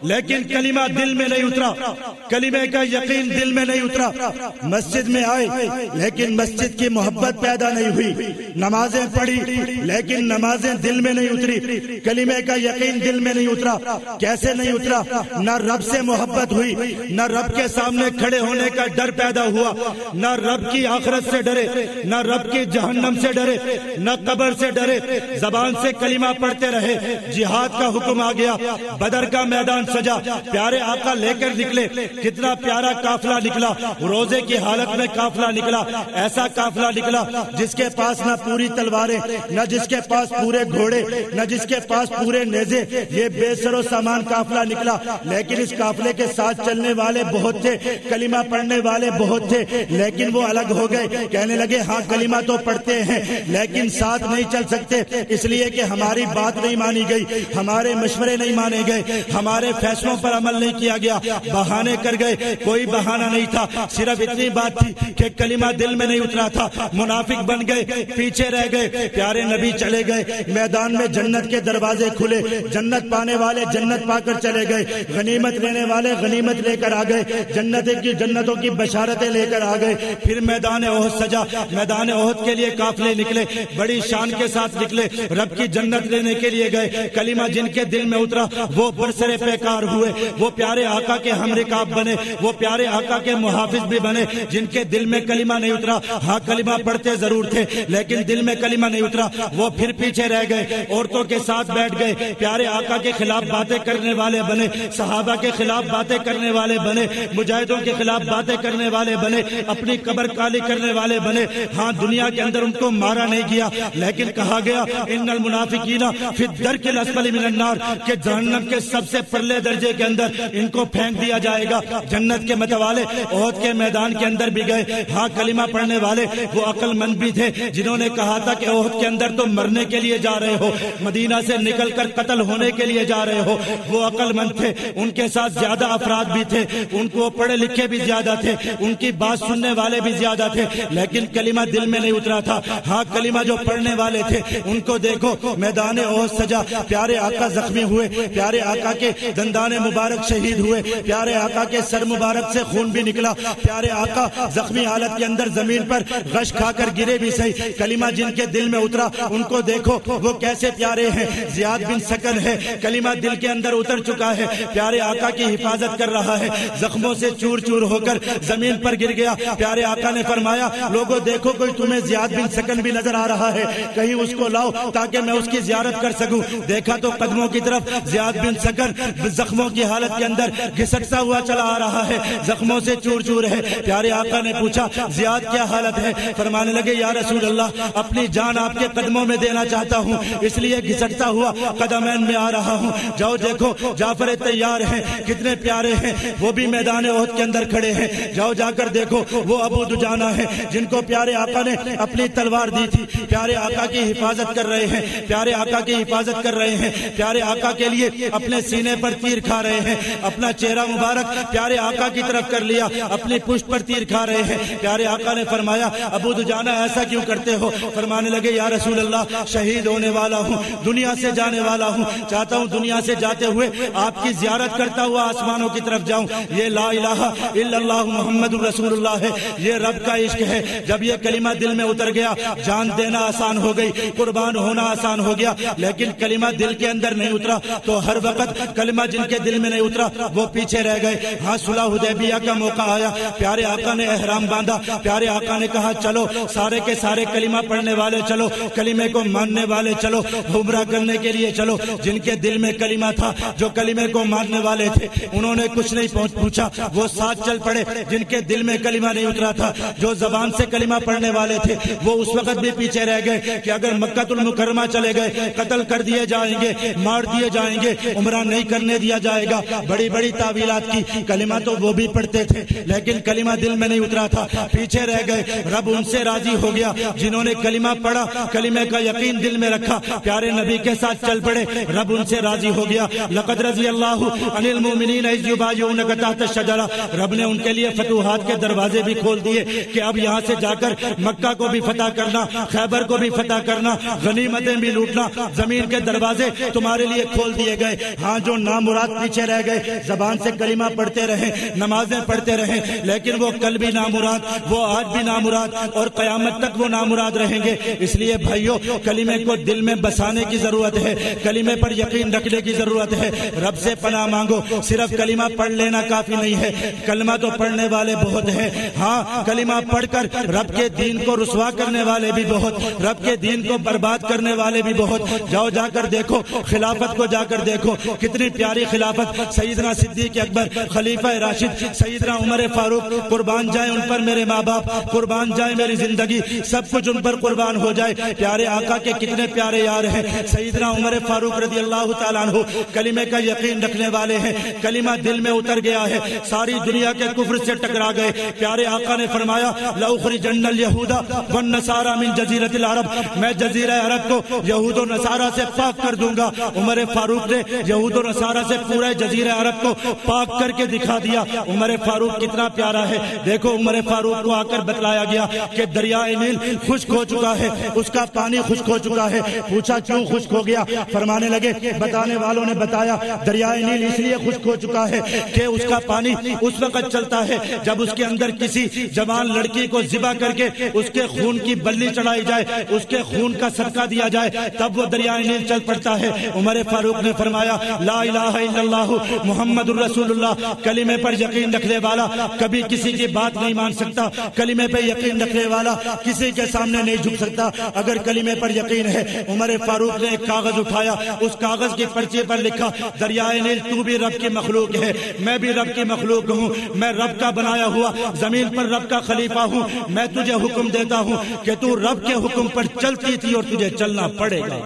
لیکن کلمہ دل میں نہیں اترا، کلمے کا یقین دل میں نہیں اترا۔ مسجد میں آئے لیکن مسجد کی محبت پیدا نہیں ہوئی، نمازیں پڑھی لیکن نمازیں دل میں نہیں اتری، کلمے کا یقین دل میں نہیں اترا۔ کیسے نہیں اترا؟ نہ رب سے محبت ہوئی، نہ رب کے سامنے کھڑے ہونے کا ڈر پیدا ہوا، نہ رب کی آخرت سے ڈرے، نہ رب کی جہنم سے ڈرے، نہ قبر سے ڈرے، زبان سے کلمہ پڑھتے رہے۔ جہاد کا حکم آ گیا، بدر کا میدان سجا، پیارے آقا لے کر نکلے، کتنا پیارا قافلہ نکلا، روزے کی حالت میں قافلہ نکلا، ایسا قافلہ نکلا جس کے پاس نہ پوری تلواریں، نہ جس کے پاس پورے گھوڑے، نہ جس کے پاس پورے نیزے، یہ بے سر و سامان قافلہ نکلا، لیکن اس قافلے کے ساتھ چلنے والے بہت تھے، کلمہ پڑھنے والے بہت تھے، لیکن وہ الگ ہو گئے، کہنے لگے ہاں کلمہ تو پڑھتے ہیں لیکن ساتھ نہیں چل سکتے، اس لیے کہ ہماری بات نہیں مانی گئی، ہمارے مشورے نہیں مانے گئے، ہمارے فیصلوں پر عمل نہیں کیا گیا، بہانے کر گئے۔ کوئی بہانہ نہیں تھا، صرف اتنی بات تھی کہ کلمہ دل میں نہیں اترا تھا، منافق بن گئے، پیچھے رہ گئے۔ پیارے نبی چلے گئے، میدان میں جنت کے دروازے کھلے، جنت پانے والے جنت پا کر چلے گئے، غنیمت لینے والے غنیمت لے کر آ گئے، جنتوں کی بشارتیں لے کر آ گئے۔ پھر میدان احد سجا، میدان احد کے لیے قافلے نکلے، بڑی شان کے ساتھ نکلے، رب کی جنت لینے کے لیے گئے۔ کلمہ جن کے دل میں اترا وہ برسرے پیکار ہوئے، وہ پیارے آقا کے ہم رکاب بنے، وہ پیارے آقا کے محافظ بھی بنے۔ جن کے دل میں کلمہ نہیں اترا، ہاں کلمہ پڑھتے ضرور تھے لیکن دل میں کلمہ نہیں اترا، وہ پھر پیچھے رہ گئے، عورتوں کے ساتھ بیٹھ گئے، پیارے آقا کے خلاف باتیں کرنے والے بنے، صحابہ کے خلاف باتیں کرنے والے بنے، مجاہدوں کے خلاف باتیں کرنے والے بنے، اپنی قبر کالی کرنے والے بنے۔ ہاں دنیا کے اندر ان کو مارا نہیں گیا لیکن کہا گیا ان المنافقین فی الدرک الاسفل من النار، کہ جہنم کے سب سے پرلے درجے کے اندر ان کو پھینک دیا جائے گا۔ جنت کے متوالے احد کے میدان کے اندر بھی گئے، ہاں کلمہ پڑھنے والے وہ عقل مند بھی تھے جنہوں نے کہا تھا کہ احد کے اندر تو مرنے کے لیے جا رہے ہو، مدینہ سے نکل کر قتل ہونے کے لیے جا رہے ہو، وہ عقل مند تھے۔ ان کے ساتھ زیادہ افراد بھی تھے، ان کو پڑھے لکھے بھی زیادہ تھے، ان کی بات سننے والے بھی زیادہ تھے، لیکن کلمہ دل میں نہیں اترا تھا۔ ہاں کلمہ جو پڑھنے والے تھے ان کو دیکھو، میدان احد سجا، پیارے آقا زخمی ہوئے، پیارے آقا کے دندان مبارک شہید ہوئے، پیارے آقا کے سر مبارک سے خون بھی نکلا، پیارے آقا زخمی حالت کے اندر زمین پر غش کھا کر گرے بھی صحیح، کلمہ جن کے دل میں اترا ان کو دیکھو وہ کیسے پیارے ہیں۔ زیاد بن سکن ہے، کلمہ دل کے اندر اتر چکا ہے، پیارے آقا کی حفاظت کر رہا ہے، زخموں سے چور چور ہو کر زمین پر گر گیا۔ پیارے آقا نے فرمایا لوگوں دیکھو کوئی تمہیں زیاد بن سکن بھی نظر آ رہا ہے، کہیں اس کو لاؤ تاکہ میں اس کی زیارت کر سکوں۔ دیکھا تو قدموں کی طرف زیاد بن سکن زخموں کی حالت کے اندر گھسٹتا ہوا چلا آ رہا ہے، زخموں سے چور چور ہے۔ پیارے آقا نے پوچھا زیاد کیا حالت ہے؟ فرمانے لگے یا رسول اللہ اپنی جان آپ کے قدموں میں دینا چاہتا ہوں، اس لیے گھسٹتا ہوا قدمین میں آ رہا ہوں۔ جاؤ دیکھو جعفر تیار ہیں، کتنے پیارے ہیں، وہ بھی میدان احد کے اندر کھڑے ہیں۔ جاؤ جا کر دیکھو وہ ابو دجانہ ہیں جن کو پیارے آقا نے اپنی تلوار دی تھی، پیارے آقا کی حفاظت کر رہے ہیں، پیارے آقا کی حفاظت کر رہے ہیں، پیارے آقا کے لیے اپنے سینے پر تیر کھا رہے ہیں، اپنا چہرہ مبارک پیارے آقا کی طرف کر لیا، اپنی پشت پر تیر کھا رہے ہیں۔ پیارے آقا نے فرمایا ابو دجانہ ایسا کیوں کرتے ہو؟ فرمانے لگے یا رسول اللہ شہید ہونے والا ہوں، دنیا سے جانے والا ہوں، چاہتا ہوں دنیا سے جاتے ہوئے آپ کی زیارت کرتا ہوا آسمانوں کی طرف جاؤں۔ یہ لا الہ الا اللہ محمد رسول اللہ ہے، یہ رب کا عشق ہے۔ جب یہ کلمہ دل میں اتر گیا جان دینا آسان ہو گئی، قربان ہونا آسان ہو گیا، لیکن کلمہ دل کے اندر نہیں اترا تو ہر وقت کلمہ جن کے دل میں نہیں اترا وہ پیچھے رہ گئے۔ ہاں صلح حدیبیہ کا موقع آیا، پیارے آقا نے احرام باندھا، پیارے آقا نے کہا چلو سارے کے سارے کلمہ پڑھنے والے چلو، کلمے کو ماننے والے چلو، عمرہ کرنے کے لیے چلو۔ جن کے دل میں کلمہ تھا، جو کلمے کو ماننے والے تھے، انہوں نے کچھ نہیں پوچھا، وہ ساتھ چل پڑے۔ جن کے دل میں کلمہ نہیں اترا تھا، جو زبان سے کلمہ پڑھنے والے تھے، وہ اس وقت بھی پیچھے رہ گئے کہ اگر مکہ المکرمہ چلے گئے قتل کر دیے جائیں گے، مار دیے جائیں گے، عمرہ نہیں کرنے دیا جائے گا۔ بڑی بڑی تعویلات کی، کلمہ تو وہ بھی پڑھتے تھے لیکن کلمہ دل میں نہیں اترا تھا، پیچھے رہ گئے۔ رب ان سے راضی ہو گیا جنہوں نے کلمہ پڑھا، کلمے کا یقین دل میں رکھا، پیارے نبی کے ساتھ چل پڑے، رب ان سے راضی ہو گیا۔ لقد رضی اللہ عن المؤمنین اذ یبایعونک تحت الشجرہ، رب نے ان کے لیے فتوحات کے دروازے بھی کھول دیے کہ اب یہاں سے جا کر مکہ کو بھی فتح کرنا، خیبر کو بھی فتح کرنا، غنیمتیں بھی لوٹنا، زمین کے دروازے تمہارے لیے کھول دیے گئے۔ ہاں جو نامراد پیچھے رہ گئے، زبان سے کلمہ پڑھتے رہے، نمازیں پڑھتے رہے، لیکن وہ کل بھی نامراد، وہ آج بھی نامراد، اور قیامت تک وہ نامراد رہیں گے۔ اس لیے بھائیو کلمے کو دل میں بسانے کی ضرورت ہے، کلمے پر یقین رکھنے کی ضرورت ہے، رب سے پناہ مانگو۔ صرف کلمہ پڑھ لینا کافی نہیں ہے، کلمہ تو پڑھنے والے بہت ہیں، ہاں کلمہ پڑھ کر رب کے دین کو رسوا کرنے والے بھی بہت، رب کے دین کو برباد کرنے والے بھی بہت۔ جاؤ جا کر دیکھو خلافت کو، جا کر دیکھو کتنی پیاری خلافت، سیدنا صدیق اکبر خلیفہ راشد، سیدنا عمر فاروق، قربان جائیں ان پر میرے ماں باپ، قربان جائے میری زندگی، سب کچھ ان پر قربان ہو جائے۔ پیارے آقا کے کتنے پیارے یار ہیں، سیدنا عمر فاروق رضی اللہ تعالیٰ عنہ کلمے کا یقین رکھنے والے ہیں، کلمہ دل میں اتر گیا ہے، ساری دنیا کے کفر سے ٹکرا گئے۔ پیارے آقا نے فرمایا لأخرجن اليہود والنصارى من جزیرۃ العرب، میں جزیرہ عرب کو یہود و نصارہ سے پاک کر دوں گا۔ عمر فاروق نے یہود و نصارہ سے پورے جزیرہ عرب کو پاک کر کے دکھا دیا۔ عمر فاروق کتنا پیارا ہے، دیکھو عمر فاروق کو آ کر بتلایا گیا کہ دریائے نیل خشک ہو چکا ہے، اس کا پانی خشک ہو چکا ہے۔ پوچھا کیوں خشک ہو گیا؟ فرمانے لگے بتانے والوں نے بتایا دریائے نیل اس لیے خشک ہو چکا ہے کہ اس کا پانی اس وقت چلتا ہے جب اس کے اندر کسی جوان لڑکی کو ذبح کر کے اس کے خون کی بلی چڑھائی جائے، اس کے خون کا صدقہ دیا جائے، تب وہ دریائے نیل چل پڑتا ہے۔ عمر فاروق نے فرمایا لا الہ الا اللہ محمد الرسول اللہ، کلمے پر یقین رکھنے والا کبھی کسی کی بات نہیں مان سکتا، کلمے پہ یقین رکھنے والا کسی کے سامنے نہیں جھک سکتا اگر کلمے پر یقین ہے۔ عمر فاروق نے ایک کاغذ اٹھایا، اس کاغذ کی پرچے پر لکھا دریائے نیل تو بھی رب کی مخلوق ہے، میں بھی رب کی مخلوق ہوں، میں رب کا بنایا ہوا زمین پر رب کا خلیفہ ہوں، میں تجھے حکم دیتا ہوں کہ تو رب کے حکم پر چلتی تھی اور تجھے چلنا پڑے گا۔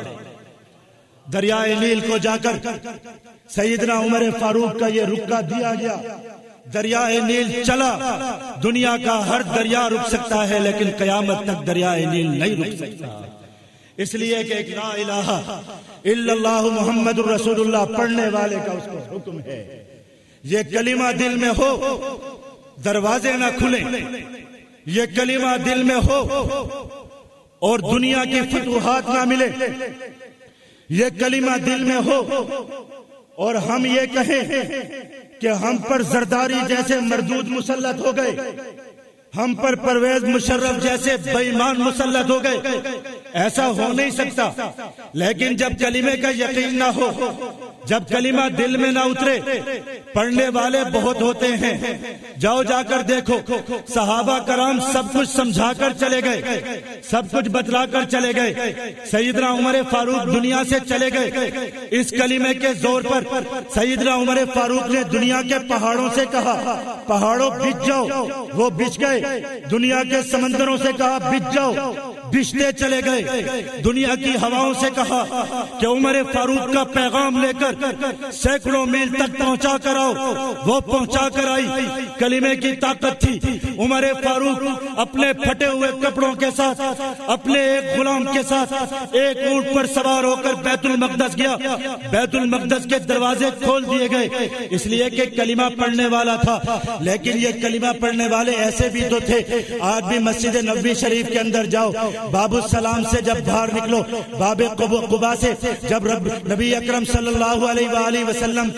دریائے نیل کو جا کر سیدنا عمر فاروق کا یہ رکا دیا گیا، دریائے نیل چلا۔ دنیا کا ہر دریا رک سکتا ہے لیکن قیامت تک دریائے نیل نہیں رک سکتا، اس لیے کہ ایک لا الہ الا اللہ محمد الرسول اللہ پڑھنے والے کا اس کو حکم ہے۔ یہ کلمہ دل میں ہو دروازے نہ کھلیں، یہ کلمہ دل میں ہو اور دنیا کی فتوحات نہ ملے، یہ کلمہ دل میں ہو اور ہم یہ کہیں کہ ہم پر زرداری جیسے مردود مسلط ہو گئے، ہم پر پرویز مشرف جیسے بے ایمان مسلط ہو گئے، ایسا ہو نہیں سکتا۔ لیکن جب کلمے کا یقین نہ ہو، جب کلمہ دل میں نہ اترے پڑھنے والے بہت ہوتے ہیں. جاؤ جا کر دیکھو صحابہ کرام سب کچھ سمجھا کر چلے گئے, سب کچھ بتلا کر چلے گئے. سیدنا عمر فاروق دنیا سے چلے گئے. اس کلمے کے زور پر سیدنا عمر فاروق نے دنیا کے پہاڑوں سے کہا پہاڑوں بچ جاؤ, وہ بچ گئے. دنیا کے سمندروں سے کہا بچ جاؤ, بچتے چلے گئے. دنیا کی ہواؤں سے کہا کہ عمر فاروق کا پیغام لے کر سینکڑوں میل تک پہنچا کر آؤ, وہ پہنچا کر آئی. کلمے کی طاقت تھی. عمر فاروق اپنے پھٹے ہوئے کپڑوں کے ساتھ اپنے ایک غلام کے ساتھ ایک اونٹ پر سوار ہو کر بیت المقدس گیا. بیت المقدس کے دروازے کھول دیے گئے اس لیے کہ کلمہ پڑھنے والا تھا. لیکن یہ کلمہ پڑھنے والے ایسے بھی تو تھے. آج بھی مسجد نبوی شریف کے اندر جاؤ, باب السلام سے جب باہر نکلو, باب قباء سے جب نبی اکرم صلی اللہ علیہ وآلہ وسلم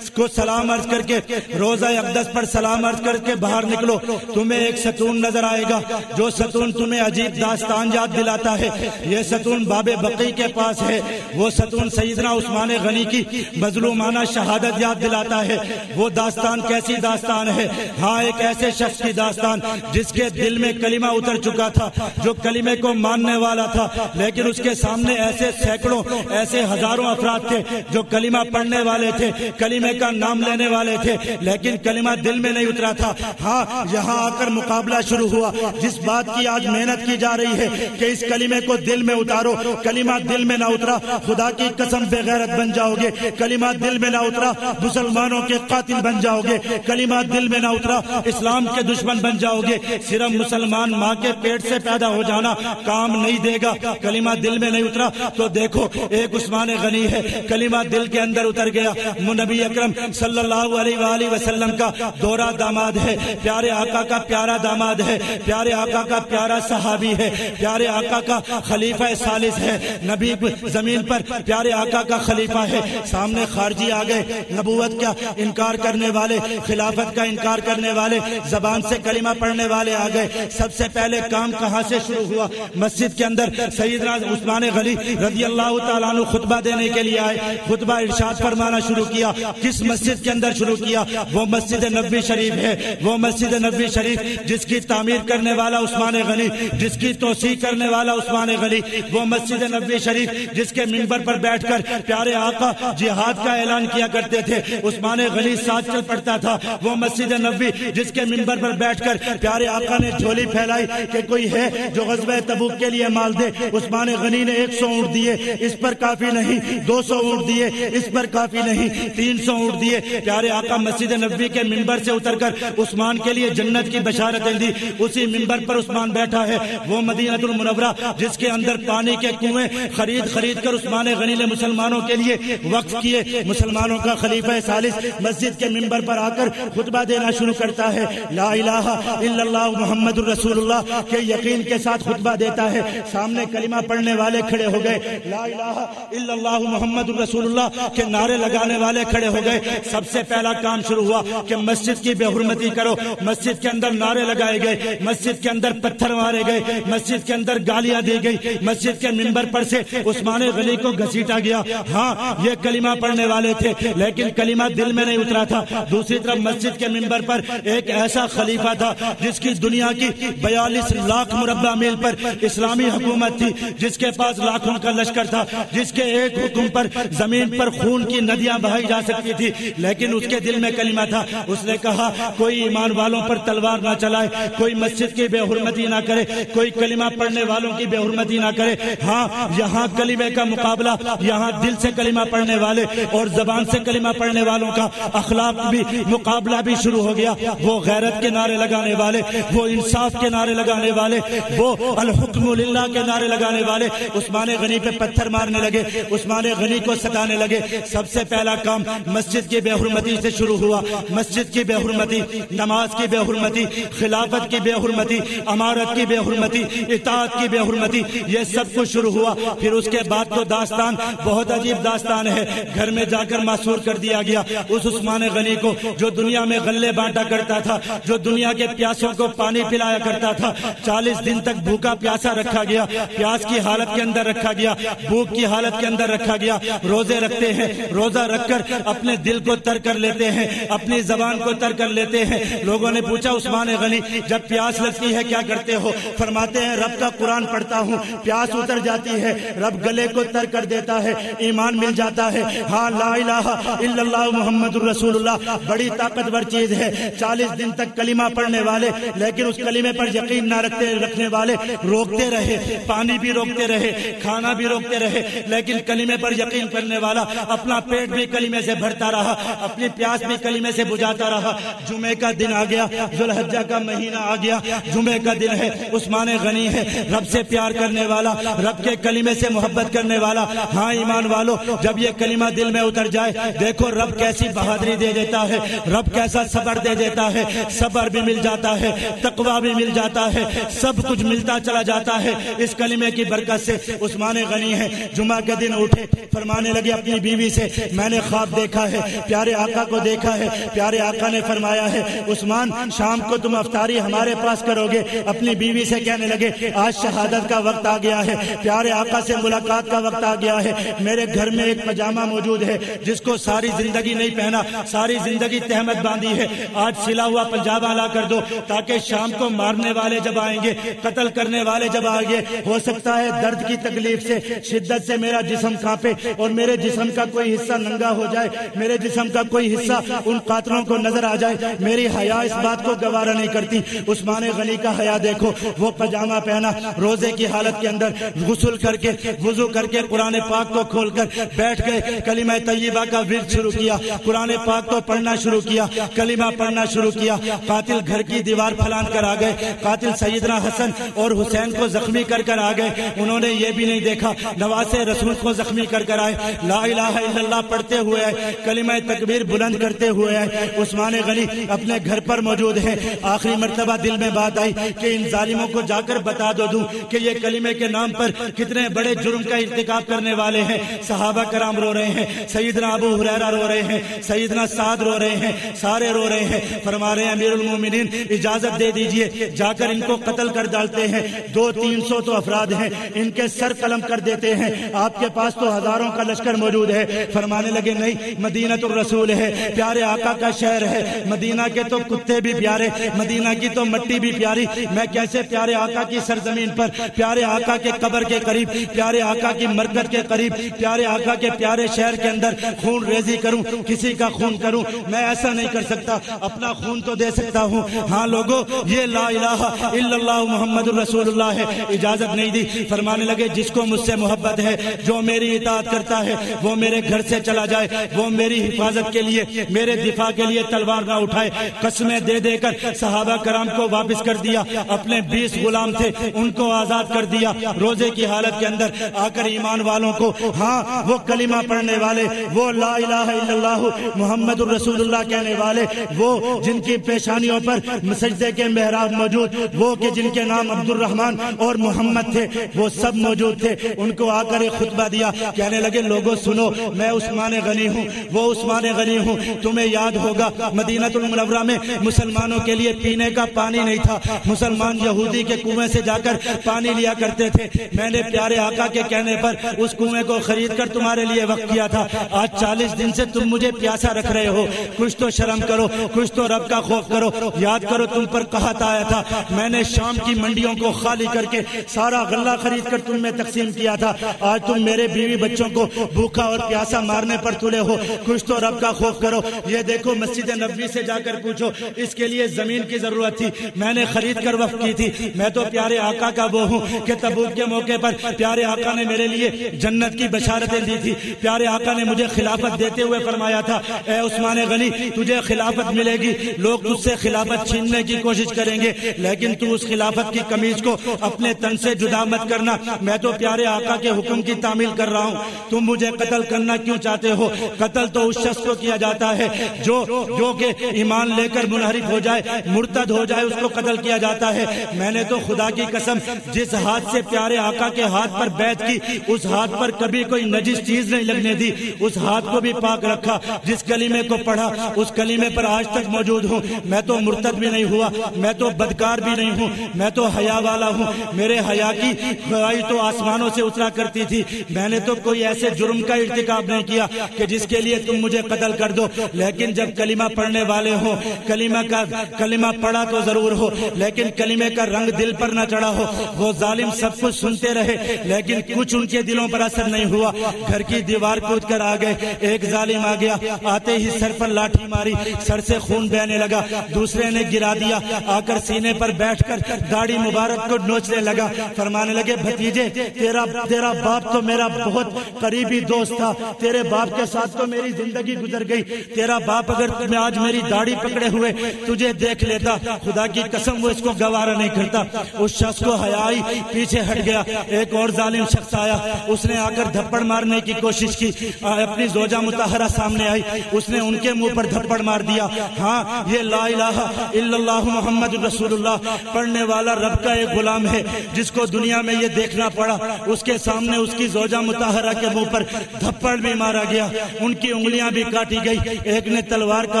کو سلام عرض کر کے روضہ اقدس پر سلام عرض کر کے باہر نکلو, تمہیں ایک ستون نظر آئے گا. جو ستون تمہیں عجیب داستان یاد دلاتا ہے. یہ ستون باب بقی کے پاس ہے. وہ ستون سیدنا عثمان غنی کی مظلومانہ شہادت یاد دلاتا ہے. وہ داستان کیسی داستان ہے؟ ہاں, ایک ایسے شخص کی داستان جس کے دل میں کلمہ اتر چکا تھا, جو کلمے کو ماننے والا تھا. لیکن اس کے سامنے ایسے سینکڑوں ایسے ہزاروں افراد تھے جو کلمہ پڑھنے والے تھے, کلمے کا نام لینے والے تھے, لیکن کلمہ دل میں نہیں اترا تھا. ہاں, یہاں آ کر مقابلہ شروع ہوا. جس بات کی آج محنت کی جا رہی ہے کہ اس کلمے کو دل میں اتارو, کلمہ دل میں نہ اترا خدا کی قسم بے غیرت بن جاؤ گے. کلمہ دل میں نہ اترا مسلمانوں کے قاتل بن جاؤ گے. کلمہ دل میں نہ اترا اسلام کے دشمن بن جاؤ گے. صرف مسلمان ماں کے پیٹ سے پیدا ہو جانا کام نہیں دے گا. کلمہ دل میں نہیں اترا تو دیکھو ایک عثمان غنی ہے, کلمہ دل کے اندر اتر گیا. نبی اکرم صلی اللہ علیہ وآلہ وسلم کا دورہ داماد ہے, پیارے آقا کا پیارا داماد ہے, پیارے آقا کا پیارا صحابی ہے, پیارے آقا کا خلیفہ ثالث ہے. نبی زمین پر پیارے آقا کا خلیفہ ہے. سامنے خارجی آ گئے, نبوت کا انکار کرنے والے, خلافت کا انکار کرنے والے, زبان سے کلمہ پڑھنے والے آ گئے. سب سے پہلے کام کہاں سے شروع ہوا؟ مسجد کے اندر سیدنا عثمان غنی رضی اللہ تعالیٰ عنہ خطبہ دینے کے لیے آئے. خطبہ ارشاد فرمانا شروع کیا. کس مسجد کے اندر شروع کیا؟ وہ مسجد نبوی شریف ہے. وہ مسجد نبوی شریف جس کی تعمیر کرنے والا عثمان غنی, جس کی توسیع کرنے والا عثمان غنی. وہ مسجد نبوی شریف جس کے منبر پر بیٹھ کر پیارے آقا جہاد کا اعلان کیا کرتے تھے, عثمان غنی ساتھ چل پڑتا تھا. وہ مسجد نبوی جس کے منبر پر بیٹھ کر پیارے آقا نے جھولی پھیلائی کہ کوئی ہے جو غزوہ تبوک کے لیے مال دے. عثمان غنی نے 100 اونٹ دیے, اس پر کافی نہیں. 200 اونٹ دیے, اس پر کافی نہیں. 300 اونٹ دیے. پیارے آقا مسجد نبوی کے منبر سے اتر کر عثمان کے لیے جنت کی بشارتیں دی. اسی منبر پر عثمان بیٹھا ہے. وہ مدینہ المنورہ جس کے اندر پانی کے کنویں خرید کر عثمان غنی نے مسلمانوں کے لیے وقف کیے. مسلمانوں کا خلیفہ ثالث مسجد کے منبر پر آ کر خطبہ دینا شروع کرتا ہے. لا الہ الا اللہ محمد الرسول اللہ کے یقین کے ساتھ خطبہ دیتا ہے. سامنے کلمہ پڑھنے والے کھڑے ہو گئے. لا الہ الا اللہ محمد الرسول اللہ کے نعرے لگانے والے کھڑے ہو گئے. سب سے پہلا کام شروع ہوا کہ مسجد کی بے حرمتی کرو. مسجد کے اندر نعرے لگائے گئے, مسجد کے اندر پتھر مارے گئے, مسجد کے اندر گالیاں دی گئی, مسجد کے منبر پر سے عثمان غنی کو گھسیٹا گیا. ہاں, یہ کلمہ پڑھنے والے تھے لیکن کلمہ دل میں نہیں اترا تھا. دوسری طرف مسجد کے منبر پر ایک ایسا خلیفہ تھا جس کی دنیا کی 42 لاکھ مربع میل پر اسلامی حکومت تھی, جس کے پاس لاکھوں کا لشکر تھا, جس کے ایک حکم پر زمین پر خون کی ندیاں بہائی جا سکتی تھی. لیکن اس کے دل میں کلمہ تھا. اس نے کہا کوئی ایمان والوں پر تلوار نہ چلائے, کوئی مسجد کی بے حرمتی نہ کرے, کوئی کلمہ پڑھنے والوں کی بے حرمتی نہ کرے. ہاں, یہاں کلمے کا مقابلہ, یہاں دل سے کلمہ پڑھنے والے اور زبان سے کلمہ پڑھنے والوں کا اخلاق بھی مقابلہ بھی شروع ہو گیا. وہ غیرت کے نعرے لگانے والے, وہ انصاف کے نعرے لگانے والے, وہ الحکم للہ کے نعرے لگانے والے عثمان غنی پہ پتھر مارنے لگے, عثمان غنی کو ستانے لگے. سب سے پہلا کام مسجد کی بے حرمتی سے شروع ہوا. مسجد کی بے حرمتی, نماز کی بے حرمتی, خلافت کی بے حرمتی، امارت کی بے حرمتی، اطاعت کی بے حرمتی، یہ سب کچھ شروع ہوا۔ پھر اس کے بعد تو داستان بہت عجیب داستان ہے۔ گھر میں جا کر معصور کر دیا گیا اس عثمان غنی کو جو دنیا میں غلے بانٹا کرتا تھا، جو دنیا کے پیاسوں کو پانی پلایا کرتا تھا۔ 40 دن تک بھوکا پیاسا رکھا گیا، پیاس کی حالت کے اندر رکھا گیا، بھوک کی حالت کے اندر رکھا گیا۔ روزے رکھتے ہیں، روزہ رکھ کر اپنے دل کو تر کر لیتے ہیں، اپنی زبان کو تر کر لیتے ہیں۔ لوگوں نے پوچھا عثمان غنی جب پیاس لگتی ہے کیا کرتے ہو؟ فرماتے ہیں رب کا قرآن پڑھتا ہوں، پیاس اتر جاتی ہے، رب گلے کو تر کر دیتا ہے، ایمان مل جاتا ہے۔ ہاں لا الہ الا اللہ محمد الرسول اللہ بڑی طاقتور چیز ہے۔ 40 دن تک کلمہ پڑھنے والے لیکن اس کلمے پر یقین نہ رکھنے والے روکتے رہے، پانی بھی روکتے رہے، کھانا بھی روکتے رہے، لیکن کلمے پر یقین کرنے والا اپنا پیٹ بھی کلمے سے بھرتا رہا، اپنی پیاس بھی کلمے سے بجھاتا رہا۔ جمعے کا دن آ گیا، ذوالحجہ کا مہینہ آ گیا، جمعے کا دن ہے، عثمان غنی ہے، رب سے پیار کرنے والا، رب کے کلمے سے محبت کرنے والا۔ ہاں ایمان والو، جب یہ کلمہ دل میں اتر جائے دیکھو رب کیسی بہادری دے دیتا ہے، رب کیسا صبر دے دیتا ہے، صبر بھی مل جاتا ہے، تقویٰ بھی مل جاتا ہے، سب کچھ ملتا چلا جاتا ہے اس کلمے کی برکت سے۔ عثمان غنی ہے، جمعہ کے دن اٹھے، فرمانے لگے اپنی بیوی سے میں نے خواب دیکھا ہے، پیارے آقا کو دیکھا ہے، پیارے آقا نے فرمایا ہے عثمان شام کو تم افطاری ہمارے پاس کرو گے۔ اپنی بیوی سے کہنے لگے آج شہادت کا وقت آ گیا ہے، پیارے آقا سے ملاقات کا وقت آ گیا ہے، میرے گھر میں ایک پاجامہ موجود ہے جس کو ساری زندگی نہیں پہنا، ساری زندگی تہمت باندھی ہے، آج سلا ہوا پاجامہ لا کر دو تاکہ شام کو مارنے والے جب آئیں گے، قتل کرنے والے جب آئیں گے، ہو سکتا ہے درد کی تکلیف سے، شدت سے میرا جسم کانپے اور میرے جسم کا کوئی حصہ ننگا ہو جائے، میرے جسم کا کوئی حصہ ان قاتلوں کو نظر آ جائے، میری حیا اس بات کو گوارا نہیں کرتی۔ عثمان غنی کا حیا دیکھو، وہ پاجامہ پہنا، روزے کی حالت کے اندر غسل کر کے وضو کر کے قرآن پاک کو کھول کر بیٹھ گئے، کلمہ طیبہ کا ورد شروع کیا، قرآن پاک کو پڑھنا شروع کیا، کلمہ پڑھنا شروع کیا۔ قاتل گھر کی دیوار پھلان کر آ گئے، قاتل سیدنا حسن اور حسین کو زخمی کر آ گئے، انہوں نے یہ بھی نہیں دیکھا نواسے رسول کو زخمی کر آئے، لا الہ الا اللہ پڑھتے ہوئے آئے، کلمہ تکبیر بلند کرتے ہوئے آئے۔ عثمان غنی اپنے گھر پر موجود ہیں، آخری مرتبہ دل میں بات آئی کہ ان ظالموں کو جا کر بتا دوں کہ یہ کلمے کے نام پر کتنے بڑے جرم کا ارتکاب کرنے والے ہیں۔ صحابہ کرام رو رہے ہیں، سیدنا ابو ہریرہ رو رہے ہیں، سیدنا سعد رو رہے ہیں، سارے رو رہے ہیں، فرما رہے ہیں امیر المومنین اجازت دے دیجئے جا کر ان کو قتل کر ڈالتے ہیں، 200-300 تو افراد ہیں، ان کے سر قلم کر دیتے ہیں، آپ کے پاس تو ہزاروں کا لشکر موجود ہے۔ فرمانے لگے نہیں، مدینہ الرسول ہے، پیارے آقا کا شہر ہے، مدینہ کے تو کتے بھی پیارے، مدینہ کی تو مٹی بھی پیاری، میں کیسے پیارے آقا کی سرزمین پر، پیارے آقا کے قبر کے قریب، پیارے آقا کی مرکز کے قریب، پیارے آقا کے پیارے شہر کے اندر خون ریزی کروں، کسی کا خون کروں؟ میں ایسا نہیں کر سکتا، اپنا خون تو دے سکتا ہوں۔ ہاں لوگوں، یہ لا الہ الا اللہ محمد الرسول اللہ ہے، اجازت نہیں دی۔ فرمانے لگے جس کو مجھ سے محبت ہے، جو میری اطاعت کرتا ہے، وہ میرے گھر سے چلا جائے، وہ میری حفاظت کے لیے، میرے دفاع کے لیے تلوار نہ اٹھائے۔ قسمیں دے دے کر صحابہ کرام کو واپس کر دیا، اپنے 20 غلام تھے ان کو آزاد کر دیا، روزے کی حالت کے اندر آ کر ایمان والوں کو، ہاں وہ کلمہ پڑھنے والے، وہ لا الہ الا اللہ محمد الرسول اللہ کہنے والے، وہ جن کی پیشانیوں پر سجدے کے محراب موجود، وہ کہ جن کے نام عبد الرحمن اور محمد تھے، وہ سب موجود تھے، ان کو آ کر ایک خطبہ دیا، کہنے لگے لوگوں سنو، میں عثمان غنی ہوں، وہ عثمان غنی ہوں، تمہیں یاد ہوگا مدینہ المنورہ میں مسلمانوں کے لیے پینے کا پانی نہیں تھا، مسلمان یہودی کے کنویں سے جا کر پانی لیا کرتے تھے، میں نے پیارے آقا کے کہنے پر اس کنویں کو خرید کر تمہارے لیے وقف کیا تھا، آج 40 دن سے تم مجھے پیاسا رکھ رہے ہو، کچھ تو شرم کرو، کچھ تو رب کا خوف کرو، یاد کرو تم پر قحط آیا تھا، میں نے شام کی منڈیوں کو خالی کر کے سارا غلہ خرید کر تم میں تقسیم کیا تھا، آج تم میرے بیوی بچوں کو بھوکا اور پیاسا مارنے پر تلے ہو، کچھ تو رب کا خوف کرو۔ یہ دیکھو مسجد نبوی سے جا کر پوچھو، اس کے لیے زمین کی ضرورت تھی، میں نے خرید کر وقف کی تھی، میں تو پیارے آقا کا وہ ہوں کہ تبوک کے موقع پر پیارے آقا نے میرے لیے جنت کی بشارتیں دی تھی، پیارے آقا نے مجھے خلافت دیتے ہوئے فرمایا تھا اے عثمان غنی تجھے خلافت ملے گی، لوگ تجھ سے خلافت چھیننے کی کوشش کریں گے لیکن تو اس خلافت کی قمیض کو اپنے تن سے جدا مت کرنا، میں تو پیارے آقا کے حکم کی تعمیل کر رہا ہوں، تم مجھے قتل کرنا کیوں چاہتے ہو؟ قتل تو اس شخص کو کیا جاتا ہے جو کہ ایمان لے کر منحرف ہو جائے، مرتد ہو جائے اس کو قتل کیا جاتا ہے. میں نے تو خدا کی قسم جس ہاتھ سے پیارے آقا کے ہاتھ پر بیعت کی اس ہاتھ پر کبھی کوئی نجس چیز نہیں لگنے دی, اس ہاتھ کو بھی پاک رکھا. جس کلمے کو پڑھا اس کلمے پر آج تک موجود ہوں. میں تو مرتد بھی نہیں ہوا, میں تو بدکار بھی نہیں ہوں, میں تو حیا والا ہوں. میرے حیا کی خواہش تو آسمانوں سے اترا کرتی تھی. میں نے تو کوئی ایسے جرم کا ارتکاب نہیں کیا کہ جس کے لیے تم مجھے قتل کر دو. لیکن جب کلمہ پڑھنے والے ہو, کلمہ پڑھا تو ضرور ہو لیکن کلمے کا رنگ دل پر نہ چڑھا ہو. وہ ظالم سب کچھ سنتے رہے لیکن کچھ ان کے دلوں پر اثر نہیں ہوا. گھر کی دیوار کود کر آ گئے. ایک ظالم آ گیا, آتے ہی سر پر لاٹھی ماری, سر سے خون بہنے لگا. دوسرے نے گرا دیا, آ کر سینے پر بیٹھ کر داڑھی مبارک کو نوچنے لگا. فرمانے لگے بھتیجے تیرا باپ تو میرا بہت قریبی دوست تھا, تیرے باپ کے ساتھ تو میری زندگی گزر گئی. تیرا باپ اگر تمہیں آج میری داڑھی پکڑے ہوئے تجھے دیکھ لیتا خدا کی قسم وہ اس کو گوارا نہیں کرتا. اس شخص کو حیا آئی, پیچھے ہٹ گیا. ایک اور ظالم شخص آیا, اس نے آ کر دھپڑ مارنے کی کوشش کی. اپنی زوجہ مطہرہ سامنے آئی, اس نے ان کے منہ پر دھپڑ مار دیا. ہاں یہ لا الہ الا اللہ محمد رسول اللہ پڑھنے والا رب کا ایک غلام ہے جس کو دنیا میں یہ دیکھنا پڑا. اس کے سامنے اس کی زوجہ مطہرہ کے منہ پر دھپڑ بھی مارا گیا, ان کی انگلیاں بھی کاٹی گئی. ایک نے تلوار کا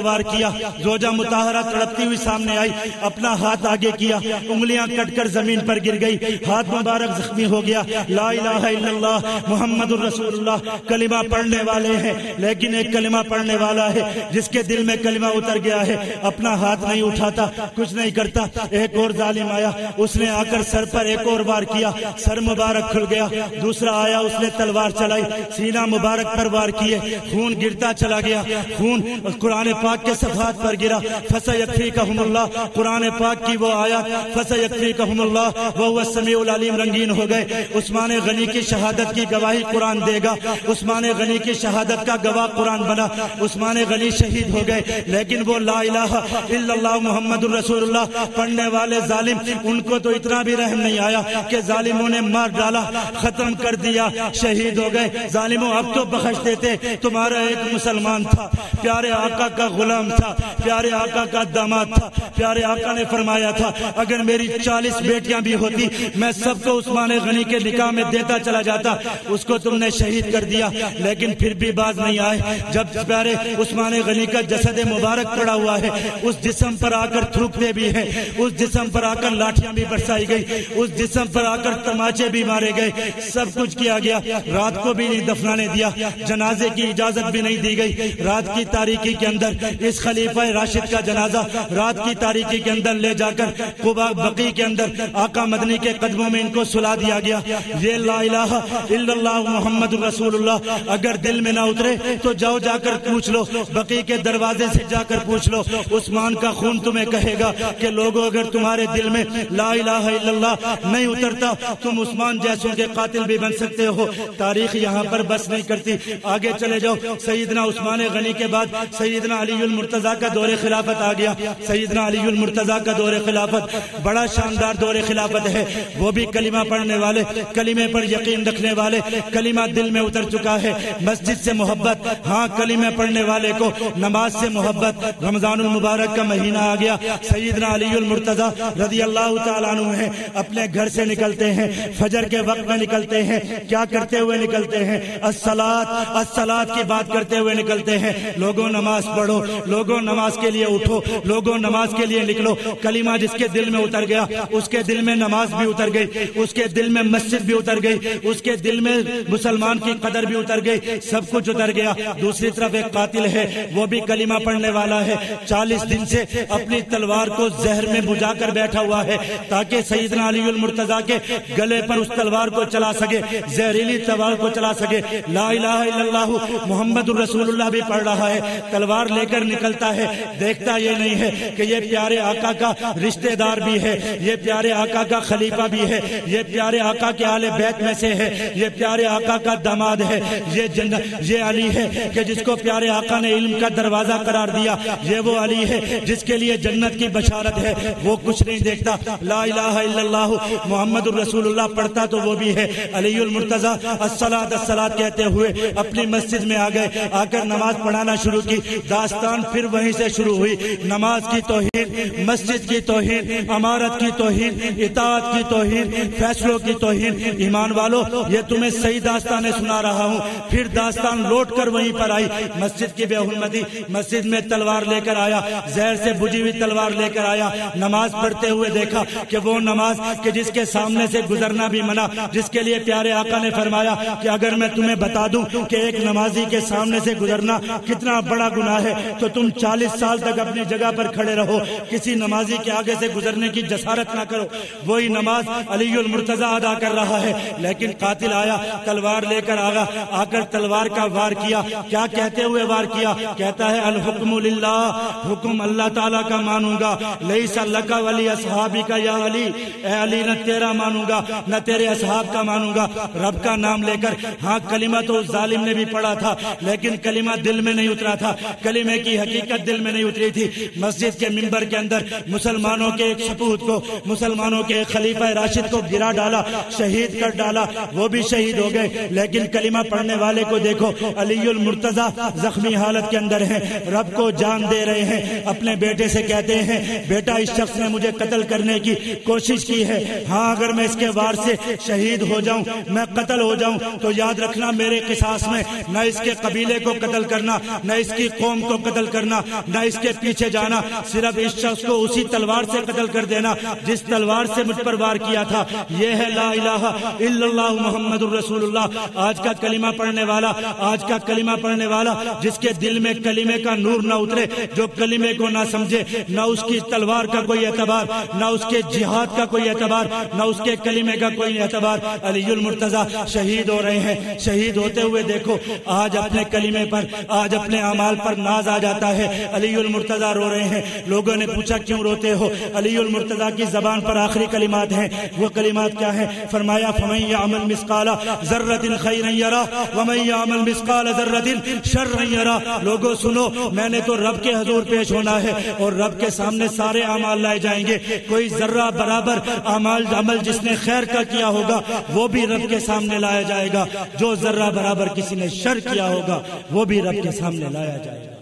وار کیا, زوجہ مطہرہ تڑپتی ہوئی سامنے آئی, اپنا ہاتھ آگے کیا, انگلیاں کٹ کر زمین پر گر گئی, ہاتھ مبارک زخمی ہو گیا. لا الہ الا اللہ محمد الرسول اللہ کلمہ پڑھنے والے ہیں لیکن ایک کلمہ پڑھنے والا ہے جس کے دل میں کلمہ اتر گیا ہے, اپنا ہاتھ نہیں اٹھاتا, کچھ نہیں کرتا. ایک اور ظالم آیا, اس نے آ کر سر پر ایک اور وار کیا, سر مبارک کھل گیا. دوسرا آیا, اس نے تلوار چلائی, سینہ مبارک پر وار کیے, خون گرتا چلا گیا. خون قرآن پاک کے صفحات پر گرا. فَسَيَكْفِيكَهُمُ اللَّهُ قرآن پاک کی وہ آیات فَسَيَكْفِيكَهُمُ اللَّهُ وَهُوَ السَّمِيعُ الْعَلِيمُ رنگین ہو گئے. عثمان غنی کی شہادت کی گواہی قرآن دے گا. عثمان غنی کی شہادت کا گواہ قرآن بنا. عثمان غنی شہید ہو گئے لیکن وہ لا الہ الا اللہ محمد الرسول اللہ پڑھنے والے ظالم, ان کو تو اتنا بھی رحم نہیں آیا کہ ظالموں نے مار ڈالا, ختم کر دیا, شہید ہو گئے. ظالموں اب تو بخش دیتے, تمہارا ایک مسلمان تھا, پیارے آقا کا غلام تھا, پیارے آقا کا داماد تھا. پیارے آقا نے فرمایا تھا اگر میری 40 بیٹیاں بھی ہوتی میں سب کو عثمان غنی کے نکاح میں دیتا چلا جاتا. اس کو تم نے شہید کر دیا لیکن پھر بھی باز نہیں آئے. جب پیارے عثمان غنی کا جسد مبارک پڑا ہوا ہے, اس جسم پر آ کر تھوکتے بھی ہیں, اس جسم پر آ کر لاٹھیاں بھی برسائی گئی, اس جسم پر آ کر تماچے بھی مارے گئے, سب کچھ کیا گیا. رات کو بھی نہیں دفنانے دیا, جنازے کی اجازت بھی نہیں دی گئی. رات کی تاریکی کے اندر اس خلیفہ راشد کا جنازہ رات کی تاریکی کے اندر لے جا کر قباء بقیع کے اندر آقا مدنی کے قدموں میں ان کو سلا دیا گیا. یہ لا الہ الا اللہ محمد رسول اللہ اگر دل میں نہ اترے تو جاؤ جا کر پوچھ لو, بقیع کے دروازے سے جا کر پوچھ لو. عثمان کا خون تمہیں کہے گا کہ لوگوں اگر تمہارے دل میں لا الہ الا اللہ نہیں اترتا تم عثمان جیسوں کے قاتل بھی بن سکتے ہو. تاریخ یہاں پر بس نہیں کرتی, آگے چلے جاؤ. سیدنا عثمان غنی کے بعد سیدنا علی المرتضیٰ کا دور خلافت آ گیا. سیدنا علی المرتضیٰ کا دور خلافت بڑا شاندار دور خلافت ہے. وہ بھی کلمہ پڑھنے والے, کلمے پر یقین رکھنے والے, کلمہ دل میں اتر چکا ہے. مسجد سے محبت, ہاں کلمہ پڑھنے والے کو نماز سے محبت. رمضان المبارک کا مہینہ آ گیا. سیدنا علی المرتضیٰ رضی اللہ تعالیٰ عنہ ہیں, اپنے گھر سے نکلتے ہیں, فجر کے وقت میں نکلتے ہیں. کیا کرتے ہوئے نکلتے ہیں؟ الصلاۃ کی بات کرتے ہوئے نکلتے ہیں. لوگوں نماز پڑھو, لوگوں نماز کے لیے اٹھو, لوگوں نماز کے لیے نکلو. کلمہ جس کے دل میں اتر گیا اس کے دل میں نماز بھی اتر گئی, اس کے دل میں مسجد بھی اتر گئی, اس کے دل میں مسلمان کی قدر بھی اتر گئی, سب کچھ اتر گیا. دوسری طرف ایک قاتل ہے, وہ بھی کلمہ پڑھنے والا ہے. 40 دن سے اپنی تلوار کو زہر میں بجھا کر بیٹھا ہوا ہے تاکہ سیدنا علی المرتضیٰ کے گلے پر اس تلوار کو چلا سکے, زہریلی تلوار کو چلا سکے. لا الہ الا اللہ محمد الرسول اللہ بھی پڑھ رہا ہے, تلوار لے کر نکلتا ہے. دیکھتا یہ نہیں ہے کہ یہ پیارے آقا کا رشتہ دار بھی ہے, یہ پیارے آقا کا خلیفہ بھی ہے, یہ پیارے آقا کے اہل بیت میں سے ہے, یہ پیارے آقا کا داماد ہے, یہ علی ہے کہ جس کو پیارے آقا نے علم کا دروازہ قرار دیا, یہ وہ علی ہے جس کے لیے جنت کی بشارت ہے. وہ کچھ نہیں دیکھتا. لا الہ الا اللہ محمد الرسول اللہ پڑھتا تو وہ بھی ہے. علی المرتضیٰ الصلاۃ کہتے ہوئے اپنی مسجد میں آ گئے, آ کر نماز پڑھانا شروع کی. داستان پھر وہیں سے شروع ہوئی. نماز کی توہین، مسجد کی توہین، امارت کی توہین، اطاعت کی توہین، فیصلوں کی توہین۔ ایمان والو، یہ تمہیں صحیح داستانیں سنا رہا ہوں۔ پھر داستان لوٹ کر وہیں پر آئی، مسجد کی بے حرمتی، مسجد میں تلوار لے کر آیا، زہر سے بجھی ہوئی تلوار لے کر آیا، نماز پڑھتے ہوئے دیکھا کہ وہ نماز کہ جس کے سامنے سے گزرنا بھی منع، جس کے لیے پیارے آقا نے فرمایا کہ اگر میں تمہیں بتا دوں کہ ایک نمازی کے سامنے سے گزرنا کتنا بڑا گناہ ہے تو تم 40 سال تک اپنی جگہ پر کھڑے رہو، کسی نمازی کے آگے سے گزرنے کی جسارت نہ کرو۔ وہی نماز علی المرتضی ادا کر رہا ہے، لیکن قاتل آیا، تلوار لے کر آ کر تلوار کا وار کیا۔ کیا کہتے ہوئے وار کیا؟ کہتا ہے الحکم للہ، حکم اللہ تعالیٰ کا مانوں گا، لیس لک ولی اصحابک یا علی، اے علی نہ تیرا مانوں گا نہ تیرے اصحاب کا مانوں گا۔ رب کا نام لے کر، ہاں کلمہ تو اس ظالم نے بھی پڑھا تھا، لیکن کلمہ دل میں نہیں اترا تھا، کلمے کی حقیقت دل میں نہیں اتری تھی۔ مسجد کے منبر کے اندر مسلمانوں کے ایک سپوت کو، مسلمانوں کے ایک خلیفہ راشد کو گرا ڈالا، شہید کر ڈالا، وہ بھی شہید ہو گئے، لیکن کلمہ پڑھنے والے کو دیکھو، علی المرتضی زخمی حالت کے اندر ہیں، رب کو جان دے رہے ہیں، اپنے بیٹے سے کہتے ہیں بیٹا اس شخص نے مجھے قتل کرنے کی کوشش کی ہے، ہاں اگر میں اس کے وار سے شہید ہو جاؤں، میں قتل ہو جاؤں تو یاد رکھنا میرے قصاص میں نہ اس کے قبیلے کو قتل کرنا، نہ اس کی قوم کو قتل کرنا، نہ اس کے پیچھے جانا، صرف اس شخص کو اسی تلوار سے قتل کر دینا جس تلوار سے مجھ پر وار کیا تھا۔ یہ ہے لا الہ الا اللہ محمد الرسول اللہ۔ آج کا کلمہ پڑھنے والا، آج کا کلمہ پڑھنے والا جس کے دل میں کلمے کا نور نہ اترے، جو کلمے کو نہ سمجھے، نہ اس کی تلوار کا کوئی اعتبار، نہ اس کے جہاد کا کوئی اعتبار، نہ اس کے کلمے کا کوئی اعتبار۔ علی المرتضی شہید ہو رہے ہیں، شہید ہوتے ہوئے دیکھو آج اپنے کلمے پر، آج اپنے اعمال پر ناز آ جاتا ہے۔ علی المرتضی رو رہے ہیں، لوگوں نے پوچھا کیوں روتے ہو؟ علی المرتضی کی زبان پر آخری کلمات ہیں، وہ کلمات کیا ہیں؟ فرمایا فمن یعمل مثقال ذرۃ خیرا یرہ ومن یعمل مثقال ذرۃ شرا یرہ۔ لوگوں سنو، میں نے تو رب کے حضور پیش ہونا ہے اور رب کے سامنے سارے اعمال لائے جائیں گے، کوئی ذرہ برابر عمل جس نے خیر کا کیا ہوگا وہ بھی رب کے سامنے لایا جائے گا، جو ذرہ برابر کسی نے شر کیا ہوگا وہ بھی رب کے سامنے لایا جائے گا۔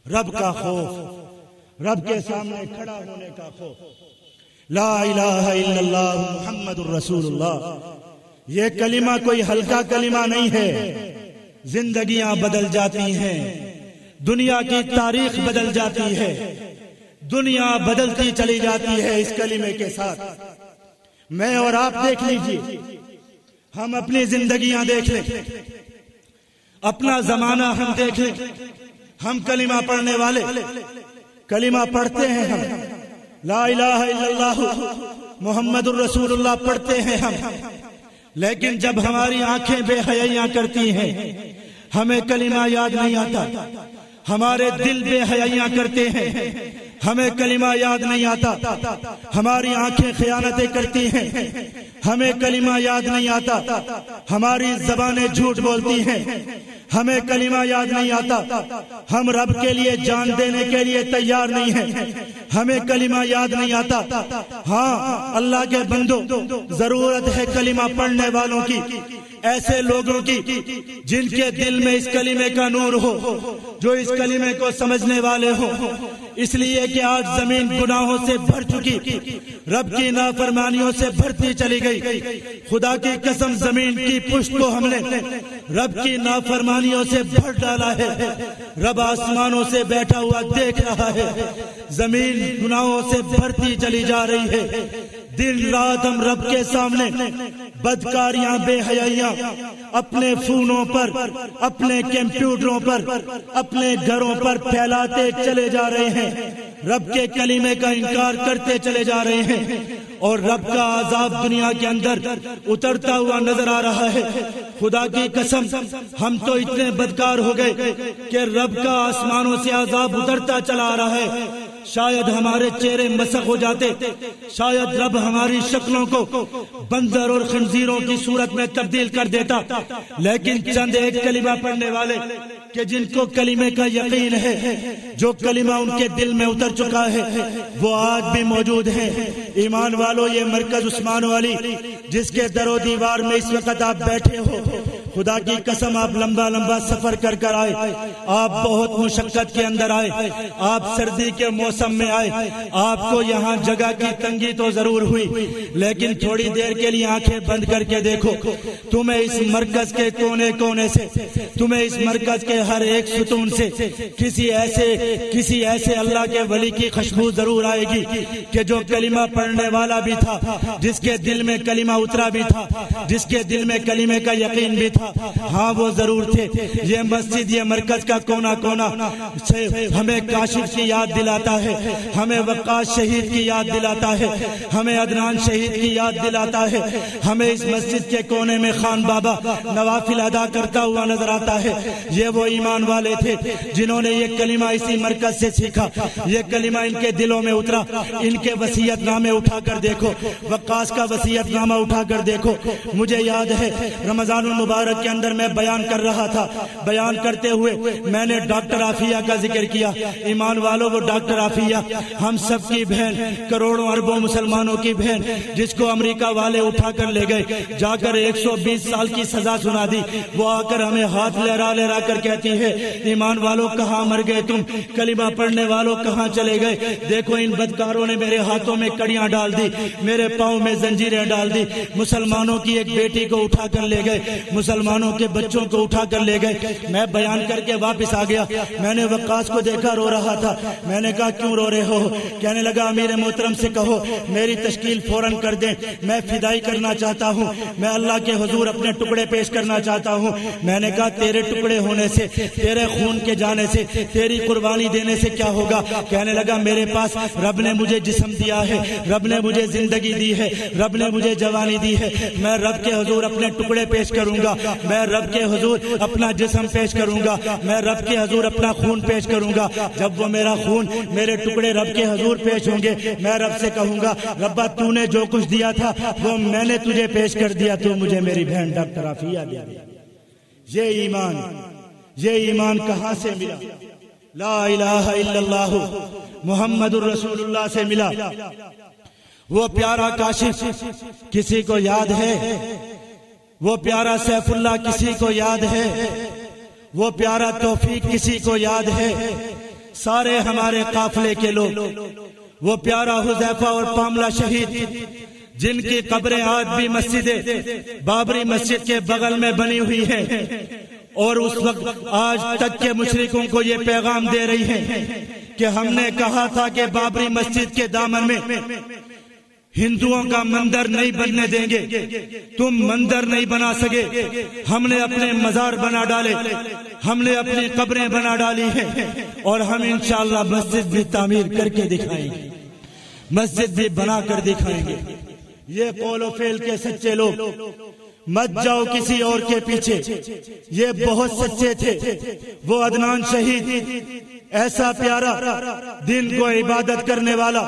رب کا خوف، رب کے سامنے کھڑا ہونے کا خوف۔ لا الہ الا اللہ محمد الرسول اللہ۔ یہ کلمہ کوئی ہلکا کلمہ نہیں ہے، زندگیاں بدل جاتی ہیں، دنیا کی تاریخ بدل جاتی ہے، دنیا بدلتی چلی جاتی ہے اس کلمے کے ساتھ۔ میں اور آپ دیکھ لیجئے، ہم اپنی زندگیاں دیکھ لیں، اپنا زمانہ ہم دیکھ لیں، ہم کلمہ پڑھنے والے کلمہ پڑھتے ہیں، ہم لا الہ الا اللہ محمد الرسول اللہ پڑھتے ہیں ہم، لیکن جب ہماری آنکھیں بے حیائیاں کرتی ہیں ہمیں کلمہ یاد نہیں آتا، ہمارے دل بے حیائیاں کرتے ہیں ہمیں کلمہ یاد نہیں آتا، ہماری آنکھیں خیانتیں کرتی ہیں ہمیں کلمہ یاد نہیں آتا، ہماری زبانیں جھوٹ بولتی ہیں ہمیں کلمہ یاد نہیں آتا، ہم رب کے لیے جان دینے کے لیے تیار نہیں ہیں ہمیں کلمہ یاد نہیں آتا۔ ہاں اللہ کے بندو، ضرورت ہے کلمہ پڑھنے والوں کی، ایسے لوگوں کی جن کے دل میں اس کلمے کا نور ہو، جو اس کلمے کو سمجھنے والے ہو، اس لیے کہ آج زمین گناہوں سے بھر چکی، رب کی نافرمانیوں سے بھرتی چلی گئی۔ خدا کی قسم زمین کی پشت کو ہم نے رب کی نافرمانیوں سے بھر ڈالا ہے، رب آسمانوں سے بیٹھا ہوا دیکھ رہا ہے، زمین گناہوں سے بھرتی چلی جا رہی ہے۔ دن رات ہم رب کے سامنے بدکاریاں، بے حیائیاں اپنے فونوں پر، اپنے کمپیوٹروں پر، اپنے گھروں پر پھیلاتے چلے جا رہے ہیں، رب کے کلمے کا انکار کرتے چلے جا رہے ہیں، اور رب کا عذاب دنیا کے اندر اترتا ہوا نظر آ رہا ہے۔ خدا کی قسم ہم تو اتنے بدکار ہو گئے کہ رب کا آسمانوں سے عذاب اترتا چلا آ رہا ہے۔ شاید ہمارے چہرے مسخ ہو جاتے، شاید رب ہماری شکلوں کو بندر اور خنزیروں کی صورت میں تبدیل کر دیتا، لیکن چند ایک کلمہ پڑھنے والے کہ جن کو کلمے کا یقین ہے، جو کلمہ ان کے دل میں اتر چکا ہے، وہ آج بھی موجود ہے۔ ایمان والو، یہ مرکز عثمان علی جس کے در و دیوار میں اس وقت آپ بیٹھے ہو، خدا کی قسم آپ لمبا لمبا سفر کر کر آئے، آپ بہت مشقت کے اندر آئے، آپ سردی کے موسم میں آئے، آپ کو یہاں جگہ کی تنگی تو ضرور ہوئی، لیکن تھوڑی دیر کے لیے آنکھیں بند کر کے دیکھو، تمہیں اس مرکز کے کونے کونے سے، تمہیں اس مرکز کے ہر ایک ستون سے کسی ایسے اللہ کے ولی کی خوشبو ضرور آئے گی کہ جو کلمہ پڑھنے والا بھی تھا، جس کے دل میں کلمہ اترا بھی تھا، جس کے دل میں کلمے کا یقین بھی تھا، ہاں وہ ضرور تھے۔ یہ مسجد، یہ مرکز کا کونا کونا سے ہمیں کاشف کی یاد دلاتا ہے، ہمیں وقاص شہید کی یاد دلاتا ہے، ہمیں عدنان شہید کی یاد دلاتا ہے، ہمیں اس مسجد کے کونے میں خان بابا نوافل ادا کرتا ہوا نظر آتا ہے۔ یہ وہ ایمان والے تھے جنہوں نے یہ کلمہ اسی مرکز سے سیکھا، یہ کلمہ ان کے دلوں میں اترا۔ ان کے وصیت نامے اٹھا کر دیکھو، وقاص کا وصیت نامہ اٹھا کر دیکھو۔ مجھے یاد ہے رمضان المبارک کے اندر میں بیان کر رہا تھا، بیان کرتے ہوئے میں نے ڈاکٹر عافیہ کا ذکر کیا۔ ایمان والوں، وہ ڈاکٹر عافیہ ہم سب کی بہن، کروڑوں اربوں مسلمانوں کی بہن، جس کو امریکہ والے اٹھا کر لے گئے، جا کر 120 سال کی سزا سنا دی، وہ آ کر ہمیں ہاتھ لہرا لہرا کر کہتی ہے، ایمان والوں کہاں مر گئے تم، کلمہ پڑھنے والوں کہاں چلے گئے؟ دیکھو ان بدکاروں نے میرے ہاتھوں میں کڑیاں ڈال دی، میرے پاؤں میں زنجیریں ڈال دی، مسلمانوں کی ایک بیٹی کو اٹھا کر لے گئے، مسلمانوں کے بچوں کو اٹھا کر لے گئے۔ میں بیان کر کے واپس آ گیا، میں نے وقاص کو دیکھا رو رہا تھا، میں نے کہا کیوں رو رہے ہو؟ کہنے لگا امیر محترم سے کہو میری تشکیل فوراً کر دیں، میں فدائی کرنا چاہتا ہوں، میں اللہ کے حضور اپنے ٹکڑے پیش کرنا چاہتا ہوں۔ میں نے کہا تیرے ٹکڑے ہونے سے، تیرے خون کے جانے سے، تیری قربانی دینے سے کیا ہوگا؟ کہنے لگا میرے پاس رب نے مجھے جسم دیا ہے، رب نے مجھے زندگی دی ہے، رب نے مجھے جوانی دی ہے، میں رب کے حضور اپنے ٹکڑے پیش کروں گا، میں رب کے حضور اپنا جسم پیش کروں گا، میں رب کے حضور اپنا خون پیش کروں گا۔ جب وہ میرا خون، میرے ٹکڑے رب کے حضور پیش ہوں گے، میں رب سے کہوں گا ربا تو نے جو کچھ دیا تھا وہ میں نے تجھے پیش کر دیا، تو مجھے میری بہن ڈاکٹر عافیہ دے دیا۔ یہ ایمان کہاں سے ملا؟ لا الہ الا اللہ محمد الرسول اللہ سے ملا۔ وہ پیارا کاشف کسی کو یاد ہے؟ وہ پیارا سیف اللہ کسی کو یاد ہے؟ وہ پیارا توفیق کسی کو یاد ہے؟ سارے ہمارے قافلے کے لوگ، وہ پیارا حذیفہ اور پاملہ شہید جن کی قبریں آج بھی مسجد بابری مسجد کے بغل میں بنی ہوئی ہیں، اور اس وقت آج تک کے مشرکوں کو یہ پیغام دے رہی ہیں کہ ہم نے کہا تھا کہ بابری مسجد کے دامن میں ہندوؤں کا مندر نہیں بننے دیں گے، تم مندر نہیں بنا سکے، ہم نے اپنے مزار بنا ڈالے، ہم نے اپنی قبریں بنا ڈالی ہیں، اور ہم انشاءاللہ مسجد بھی تعمیر کر کے دکھائیں گے، مسجد بھی بنا کر دکھائیں گے۔ یہ قول و فعل کے سچے لوگ، مت جاؤ کسی اور کے پیچھے، یہ بہت سچے تھے۔ وہ عدنان شہید ایسا پیارا، دین کو عبادت کرنے والا،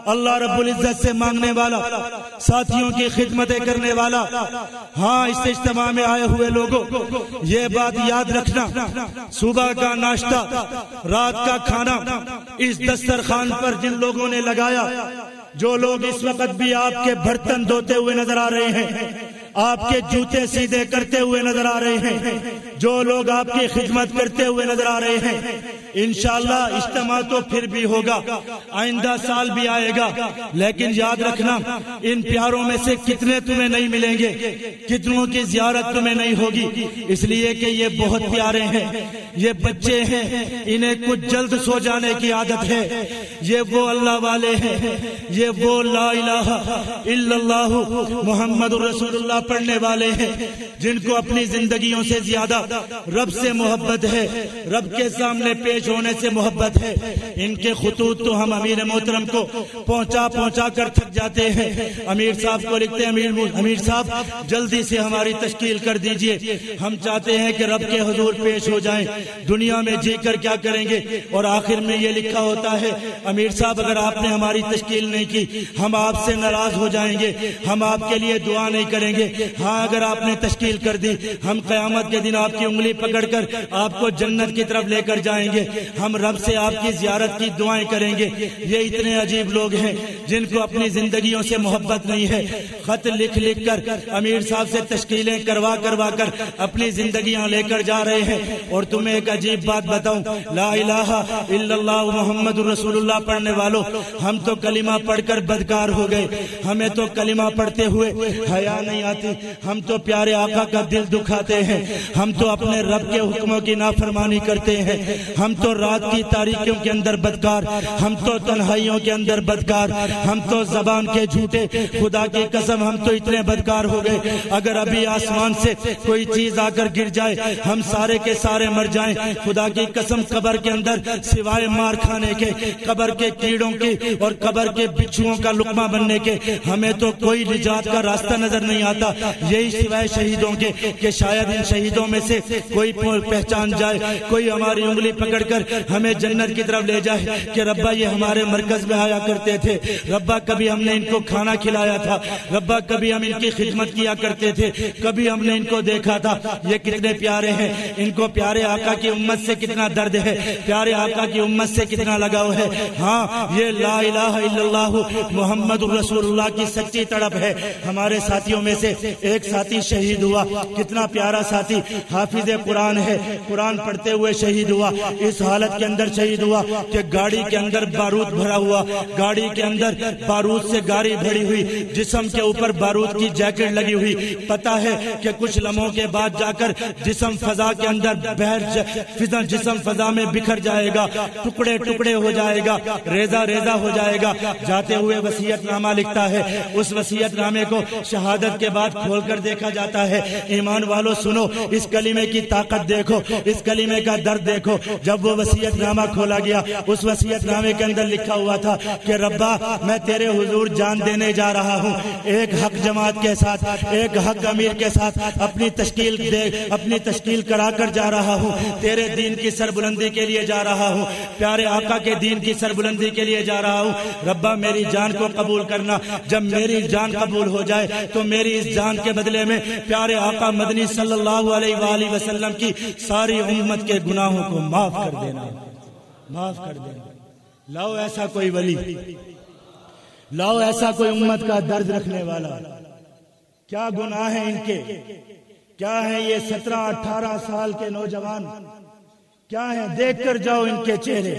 اللہ رب العزت سے مانگنے والا، ساتھیوں کی خدمتیں کرنے والا۔ ہاں اس اجتماع میں آئے ہوئے لوگوں یہ بات یاد رکھنا، صبح کا ناشتہ، رات کا کھانا اس دسترخوان پر جن لوگوں نے لگایا، جو لوگ اس وقت بھی آپ کے برتن دھوتے ہوئے نظر آ رہے ہیں، آپ کے جوتے سیدھے کرتے ہوئے نظر آ رہے ہیں، جو لوگ آپ کی خدمت کرتے ہوئے نظر آ رہے ہیں، انشاءاللہ اجتماع تو پھر بھی ہوگا، آئندہ سال بھی آئے گا، لیکن یاد رکھنا ان پیاروں میں سے کتنے تمہیں نہیں ملیں گے، کتنوں کی زیارت تمہیں نہیں ہوگی، اس لیے کہ یہ بہت پیارے ہیں، یہ بچے ہیں، انہیں کچھ جلد سو جانے کی عادت ہے۔ یہ وہ اللہ والے ہیں، یہ وہ لا الہ الا اللہ محمد الرسول اللہ پڑھنے والے ہیں، جن کو اپنی زندگیوں سے زیادہ رب سے محبت ہے، رب کے سامنے پیش ہونے سے محبت ہے۔ ان کے خطوط تو ہم امیر محترم کو پہنچا کر تھک جاتے ہیں۔ امیر صاحب کو لکھتے ہیں، امیر صاحب جلدی سے ہماری تشکیل کر دیجئے، ہم چاہتے ہیں کہ رب کے حضور پیش ہو جائیں، دنیا میں جی کر کیا کریں گے؟ اور آخر میں یہ لکھا ہوتا ہے، امیر صاحب اگر آپ نے ہماری تشکیل نہیں کی ہم آپ سے ناراض ہو جائیں گے، ہم آپ کے لیے دعا نہیں کریں گے۔ ہاں اگر آپ نے تشکیل کر دی ہم قیامت کے دن آپ آپ کی انگلی پکڑ کر آپ کو جنت کی طرف لے کر جائیں گے. ہم رب سے آپ کی زیارت کی دعائیں کریں گے. یہ اتنے عجیب لوگ ہیں جن کو اپنی زندگیوں سے محبت نہیں ہے. خط لکھ لکھ کر امیر صاحب سے تشکیلیں کروا کر اپنی زندگیاں لے کر جا رہے ہیں. اور تمہیں ایک عجیب بات بتاؤں, لا الہ الا اللہ محمد رسول اللہ پڑھنے والوں, ہم تو کلمہ پڑھ کر بدکار ہو گئے. ہمیں تو کلمہ پڑھتے ہوئے حیا نہیں آتی. ہم تو پیارے آقا کا دل دکھاتے ہیں. ہم تو اپنے رب کے حکموں کی نافرمانی کرتے ہیں. ہم تو رات کی تاریکیوں کے اندر بدکار, ہم تو تنہائیوں کے اندر بدکار, ہم تو زبان کے جھوٹے. خدا کی قسم ہم تو اتنے بدکار ہو گئے, اگر ابھی آسمان سے کوئی چیز آ کر گر جائے ہم سارے کے سارے مر جائیں. خدا کی قسم قبر کے اندر سوائے مار کھانے کے, قبر کے کیڑوں کی اور قبر کے بچھوؤں کا لقمہ بننے کے ہمیں تو کوئی نجات کا راستہ نظر نہیں آتا. یہی سوائے شہیدوں کے کہ شاید ان شہیدوں میں سے کوئی پہچان جائے, کوئی ہماری انگلی پکڑ کر ہمیں جنت کی طرف لے جائے کہ ربا یہ ہمارے مرکز میں آیا کرتے تھے, ربا کبھی ہم نے ان کو کھانا کھلایا تھا, ربا کبھی ہم ان کی خدمت کیا کرتے تھے, کبھی ہم نے ان کو دیکھا تھا. یہ کتنے پیارے ہیں, ان کو پیارے آقا کی امت سے کتنا درد ہے, پیارے آقا کی امت سے کتنا لگاؤ ہے. ہاں یہ لا الہ الا اللہ محمد رسول اللہ کی سچی تڑپ ہے. ہمارے ساتھیوں میں سے ایک ساتھی شہید ہوا, کتنا پیارا ساتھی, حافظ قرآن ہے, قرآن پڑھتے ہوئے شہید ہوا. اس حالت کے اندر شہید ہوا کہ گاڑی کے اندر بارود بھرا ہوا, گاڑی کے اندر بارود سے گاڑی بھری ہوئی, جسم کے اوپر بارود کی جیکٹ لگی ہوئی. پتا ہے کہ کچھ لمحوں کے بعد جا کر جسم فضا کے اندر جسم فضا میں بکھر جائے گا, ٹکڑے ٹکڑے ہو جائے گا, ریزہ ریزہ ہو جائے گا. جاتے ہوئے وصیت نامہ لکھتا ہے, اس وصیت نامے کو شہادت کے بعد کھول کر دیکھا جاتا ہے. ایمان والو سنو, اس کلمے کی طاقت دیکھو, اس کلمے کا درد دیکھو. جب وہ وصیت نامہ کھولا گیا, اس وصیت نامے کے اندر لکھا ہوا تھا کہ ربا میں تیرے حضور جان دینے جا رہا ہوں, ایک حق جماعت کے ساتھ, ایک حق امیر کے ساتھ اپنی تشکیل کرا کر جا رہا ہوں. تیرے دین کی سربلندی کے لیے جا رہا ہوں, پیارے آقا کے دین کی سربلندی کے لیے جا رہا ہوں. ربا میری جان کو قبول کرنا. جب میری جان قبول ہو جائے تو میری اس جان کے بدلے میں پیارے آقا مدنی صلی اللہ علیہ وآلہ وسلم کی ساری امت کے گناہوں کو معاف کر دینا, معاف کر دینا. لاؤ ایسا کوئی ولی, لاؤ ایسا کوئی امت کا درد رکھنے والا. کیا گناہ ہیں ان کے, کیا ہیں یہ 17-18 سال کے نوجوان, کیا ہیں؟ دیکھ کر جاؤ ان کے چہرے,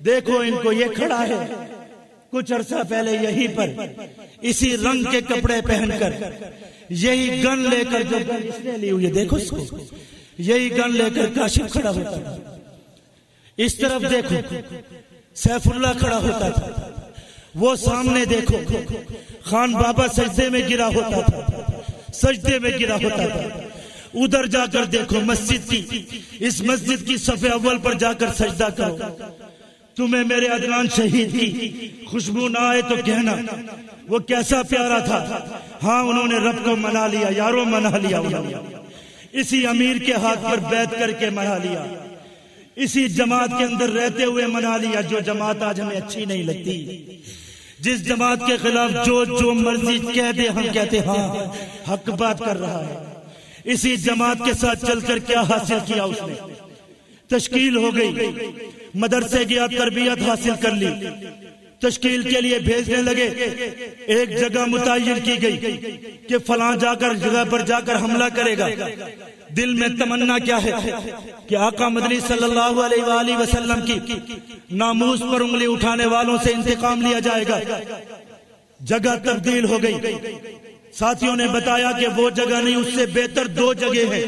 دیکھو ان کو. یہ کھڑا ہے کچھ عرصہ پہلے یہیں پر اسی رنگ کے کپڑے پہن کر, یہی گن لے کر, جو گن اس نے لی ہوئی ہے دیکھو اس کو, یہی گن لے کر کاشف کھڑا ہوتا تھا. اس طرف دیکھو سیف اللہ کھڑا ہوتا تھا, وہ سامنے دیکھو خان بابا سجدے میں گرا ہوتا تھا, سجدے میں گرا ہوتا تھا. ادھر جا کر دیکھو مسجد کی, اس مسجد کی صف اول پر جا کر سجدہ کرو. تمہیں میرے عدنان شہید کی خوشبو نہ آئے تو کہنا وہ کیسا پیارا تھا. ہاں انہوں نے رب کو منا لیا یارو, منا لیا انہوں نے, اسی امیر کے ہاتھ پر بیعت کر کے منا لیا, اسی جماعت کے اندر رہتے ہوئے منا لیا. جو جماعت آج ہمیں اچھی نہیں لگتی, جس جماعت کے خلاف جو مرضی کہہ دے ہم کہتے ہاں حق بات کر رہا ہے. اسی جماعت کے ساتھ چل کر کیا حاصل کیا اس نے, تشکیل ہو گئی, مدرسے گیا, تربیت حاصل کر لی, تشکیل کے لیے بھیجنے لگے. ایک جگہ متعین کی گئی کہ فلاں جگہ پر جا کر حملہ کرے گا. دل میں تمنا کیا ہے کہ آقا مدنی صلی اللہ علیہ وآلہ وسلم کی ناموس پر انگلی اٹھانے والوں سے انتقام لیا جائے گا. جگہ تبدیل ہو گئی. ساتھیوں نے بتایا کہ وہ جگہ نہیں, اس سے بہتر 2 جگہ ہیں,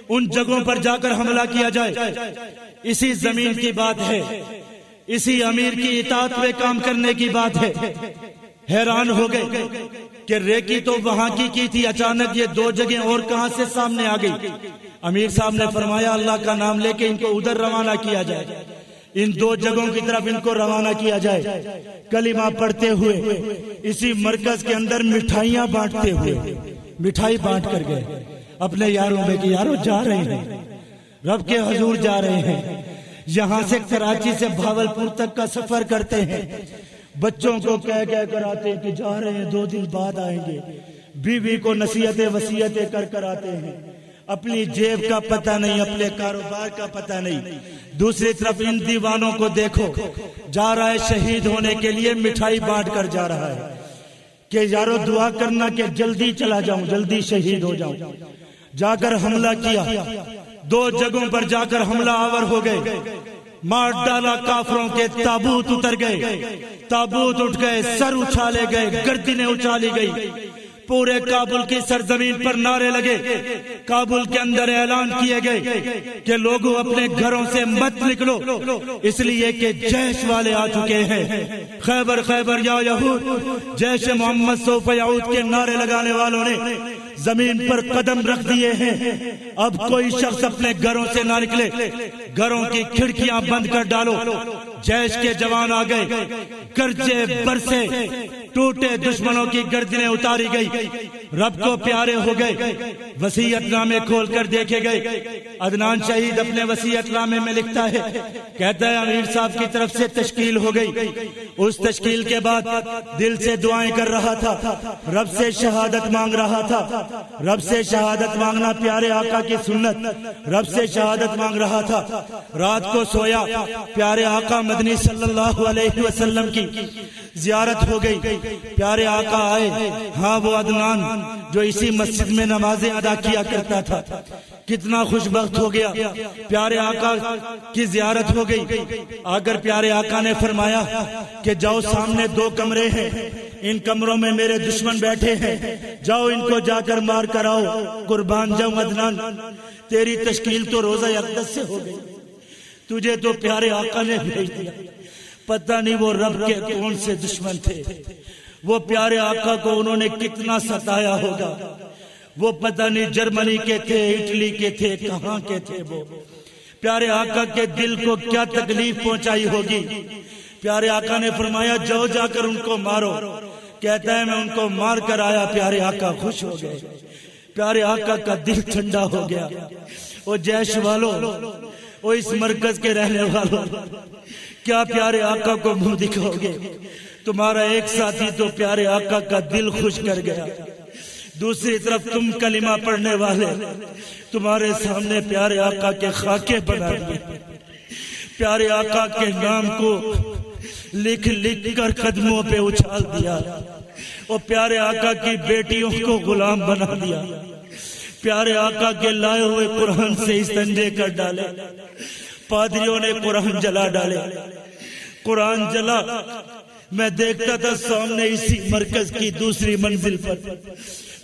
ان جگہوں پر جا کر حملہ کیا جائے. اسی زمین کی بات ہے, اسی امیر کی اطاعت میں کام کرنے کی بات ہے. حیران ہو گئے کہ ریکی تو وہاں کی تھی, اچانک یہ 2 جگہیں اور کہاں سے سامنے آ گئی. امیر صاحب نے فرمایا اللہ کا نام لے کے ان کو ادھر روانہ کیا جائے, ان 2 جگہوں کی طرف ان کو روانہ کیا جائے. کلمہ پڑھتے ہوئے اسی مرکز کے اندر مٹھائیاں بانٹتے ہوئے, مٹھائی بانٹ کر گئے اپنے یاروں میں کہ یاروں جا رہے ہیں, رب کے حضور جا رہے ہیں. یہاں سے کراچی سے بھاولپور تک کا سفر کرتے ہیں, بچوں کو کہہ کر آتے ہیں کہ جا رہے ہیں 2 دن بعد آئیں گے, بیوی کو نصیحتیں وصیتیں کر آتے ہیں. اپنی جیب کا پتہ نہیں، اپنے کاروبار کا پتہ نہیں۔ دوسری طرف ان دیوانوں کو دیکھو، جا رہا ہے شہید ہونے کے لیے، مٹھائی بانٹ کر جا رہا ہے کہ یارو دعا کرنا کہ جلدی چلا جاؤں، جلدی شہید ہو جاؤں۔ جا کر حملہ کیا، 2 جگہوں پر جا کر حملہ آور ہو گئے، مار ڈالا، کافروں کے تابوت اتر گئے، تابوت اٹھ گئے، سر اچھالے گئے، گردنیں اچھالی گئی، پورے کابل کی سرزمین پر نعرے لگے، کابل کے اندر اعلان کیے گئے کہ لوگوں اپنے گھروں سے مت نکلو، اس لیے کہ جیش والے آ چکے ہیں۔ خیبر خیبر یا یہود، جیش محمد سوف یعود کے نعرے لگانے والوں نے زمین پر قدم رکھ دیے ہیں۔ اب کوئی شخص اپنے گھروں سے نہ نکلے، گھروں کی کھڑکیاں بند کر ڈالو۔ جیش کے جوان آ گئے، گرجے برسے، ٹوٹے دشمنوں کی گردنیں اتاری گئی، رب کو پیارے ہو گئے۔ وصیت نامے کھول کر دیکھے گئے، عدنان شہید اپنے وصیت نامے میں لکھتا ہے، کہتا ہے امیر صاحب کی طرف سے تشکیل ہو گئی، اس تشکیل کے بعد دل سے دعائیں کر رہا تھا، رب سے شہادت مانگ رہا تھا۔ رب سے شہادت مانگنا پیارے آقا کی سنت، رب سے شہادت مانگ رہا تھا۔ رات کو سویا، پیارے آقا مدنی صلی اللہ علیہ وسلم کی زیارت ہو گئی، پیارے آقا آئے۔ ہاں وہ عدنان جو اسی مسجد میں نمازیں ادا کیا کرتا تھا، کتنا خوش بخت ہو گیا، پیارے آقا کی زیارت ہو گئی۔ آگر پیارے آقا نے فرمایا کہ جاؤ، سامنے 2 کمرے ہیں، ان کمروں میں میرے دشمن بیٹھے ہیں، جاؤ ان کو جا کر مار کر آؤ، قربان جاؤں عدنان، تیری تشکیل تو روزہ اقدس سے ہو گئی، تجھے تو پیارے آقا نے بھیج دیا۔ پتہ نہیں وہ رب کے کون سے دشمن تھے، وہ پیارے آقا کو انہوں نے کتنا ستایا ہوگا، وہ پتہ نہیں جرمنی کے تھے، اٹلی کے تھے، کہاں کے تھے، وہ پیارے آقا کے دل کو کیا تکلیف پہنچائی ہوگی۔ پیارے آقا نے فرمایا جاؤ جا کر ان کو مارو، کہتا ہے میں ان کو مار کر آیا، پیارے آقا خوش ہو گئے، پیارے آقا کا دل ٹھنڈا ہو گیا۔ وہ جیش والوں، وہ اس مرکز کے رہنے والوں، کیا پیارے آقا کو منہ دکھاؤ گے؟ تمہارا ایک ساتھی تو پیارے آقا کا دل خوش کر گیا، دوسری طرف تم کلمہ پڑھنے والے تمہارے سامنے پیارے آقا کے خاکے بنا دیے، پیارے آقا کے نام کو لکھ لکھ کر قدموں پہ اچھال دیا، اور پیارے آقا کی بیٹیوں کو غلام بنا دیا، پیارے آقا کے لائے ہوئے قرآن سے استنجے کر ڈالے، پادریوں نے قرآن جلا ڈالے، قرآن جلا۔ میں دیکھتا تھا سامنے اسی مرکز کی دوسری منزل پر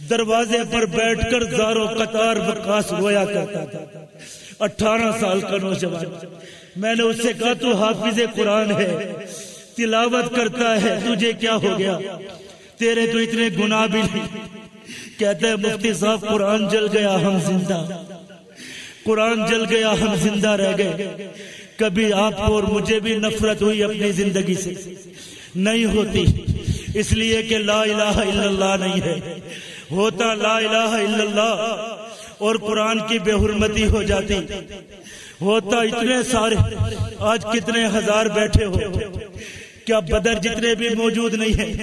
دروازے پر بیٹھ کر زاروں قطار وقاص رویا کرتا تھا، 18 سال کا نوجوان۔ میں نے اس سے کہا تو حافظ قرآن ہے، تلاوت کرتا ہے، تجھے کیا ہو گیا؟ تیرے تو اتنے گناہ بھی نہیں۔ کہتا ہے مفتی صاحب قرآن جل گیا، ہم زندہ، قرآن جل گیا، ہم زندہ رہ گئے۔ کبھی آپ کو اور مجھے بھی نفرت ہوئی اپنی زندگی سے؟ نہیں ہوتی، اس لیے کہ لا الہ الا اللہ نہیں ہے۔ ہوتا لا الہ الا اللہ اور قرآن کی بے حرمتی ہو جاتی، ہوتا اتنے سارے، آج کتنے ہزار بیٹھے ہو، کیا بدر جتنے بھی موجود نہیں ہیں،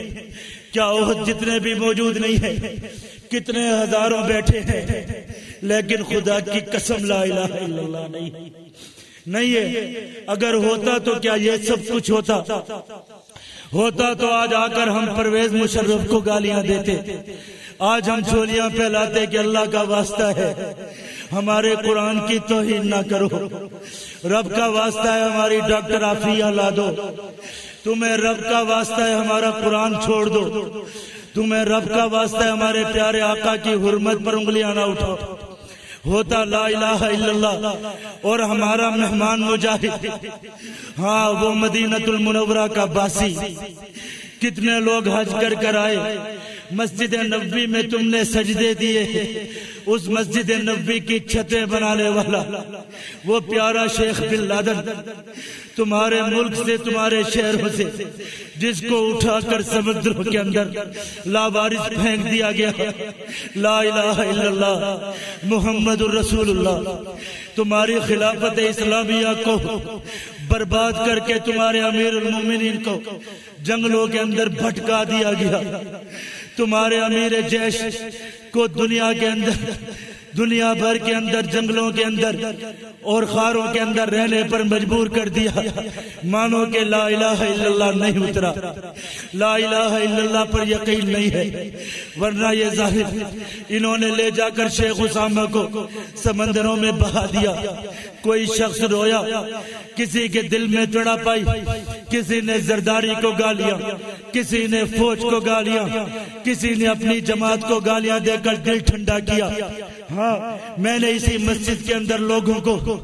کیا احد جتنے بھی موجود نہیں ہیں، کتنے ہزاروں بیٹھے ہیں، لیکن خدا کی قسم لا الہ الا اللہ نہیں ہے۔ اگر ہوتا تو کیا یہ سب کچھ ہوتا تو آج آ کر ہم پرویز مشرف کو گالیاں دیتے، آج ہم جھولیاں پھیلاتے کہ اللہ کا واسطہ ہے ہمارے قرآن کی توہین نہ کرو، رب کا واسطہ ہے ہماری ڈاکٹر عافیہ لا دو، تمہیں رب کا واسطہ ہے ہمارا قرآن چھوڑ دو، تمہیں رب کا واسطہ ہے ہمارے پیارے آقا کی حرمت پر انگلیاں نہ اٹھاؤ۔ ہوتا لا الہ الا اللہ اور ہمارا مہمان مجاہد، ہاں وہ مدینہ المنورہ کا باسی، کتنے لوگ حج کر آئے، مسجد نبوی میں تم نے سجدے دیے، اس مسجد نبوی کی چھتیں بنانے والا وہ پیارا شیخ بن لادن تمہارے ملک سے، تمہارے شہروں سے، جس کو اٹھا کر سمندر کے اندر لاوارث پھینک دیا گیا۔ لا الہ الا اللہ محمد الرسول اللہ، تمہاری خلافت اسلامیہ کو برباد کر کے تمہارے امیر المومنین کو جنگلوں کے اندر بھٹکا دیا گیا، تمہارے امیر جیش کو دنیا کے اندر دنیا بھر کے اندر جنگلوں کے اندر اور خاروں کے اندر رہنے پر مجبور کر دیا، مانو کہ لا الہ الا اللہ نہیں اترا، لا الہ الا اللہ پر یقین نہیں ہے، ورنہ یہ ظاہر انہوں نے لے جا کر شیخ اسامہ کو سمندروں میں بہا دیا۔ کوئی شخص رویا، کسی کے دل میں چڑھا پائی، کسی نے زرداری کو گالیا، کسی نے فوج کو گالیا، کسی نے اپنی جماعت کو گالیاں دے کر دل ٹھنڈا کیا۔ ہاں، میں نے اسی مسجد کے اندر لوگوں کو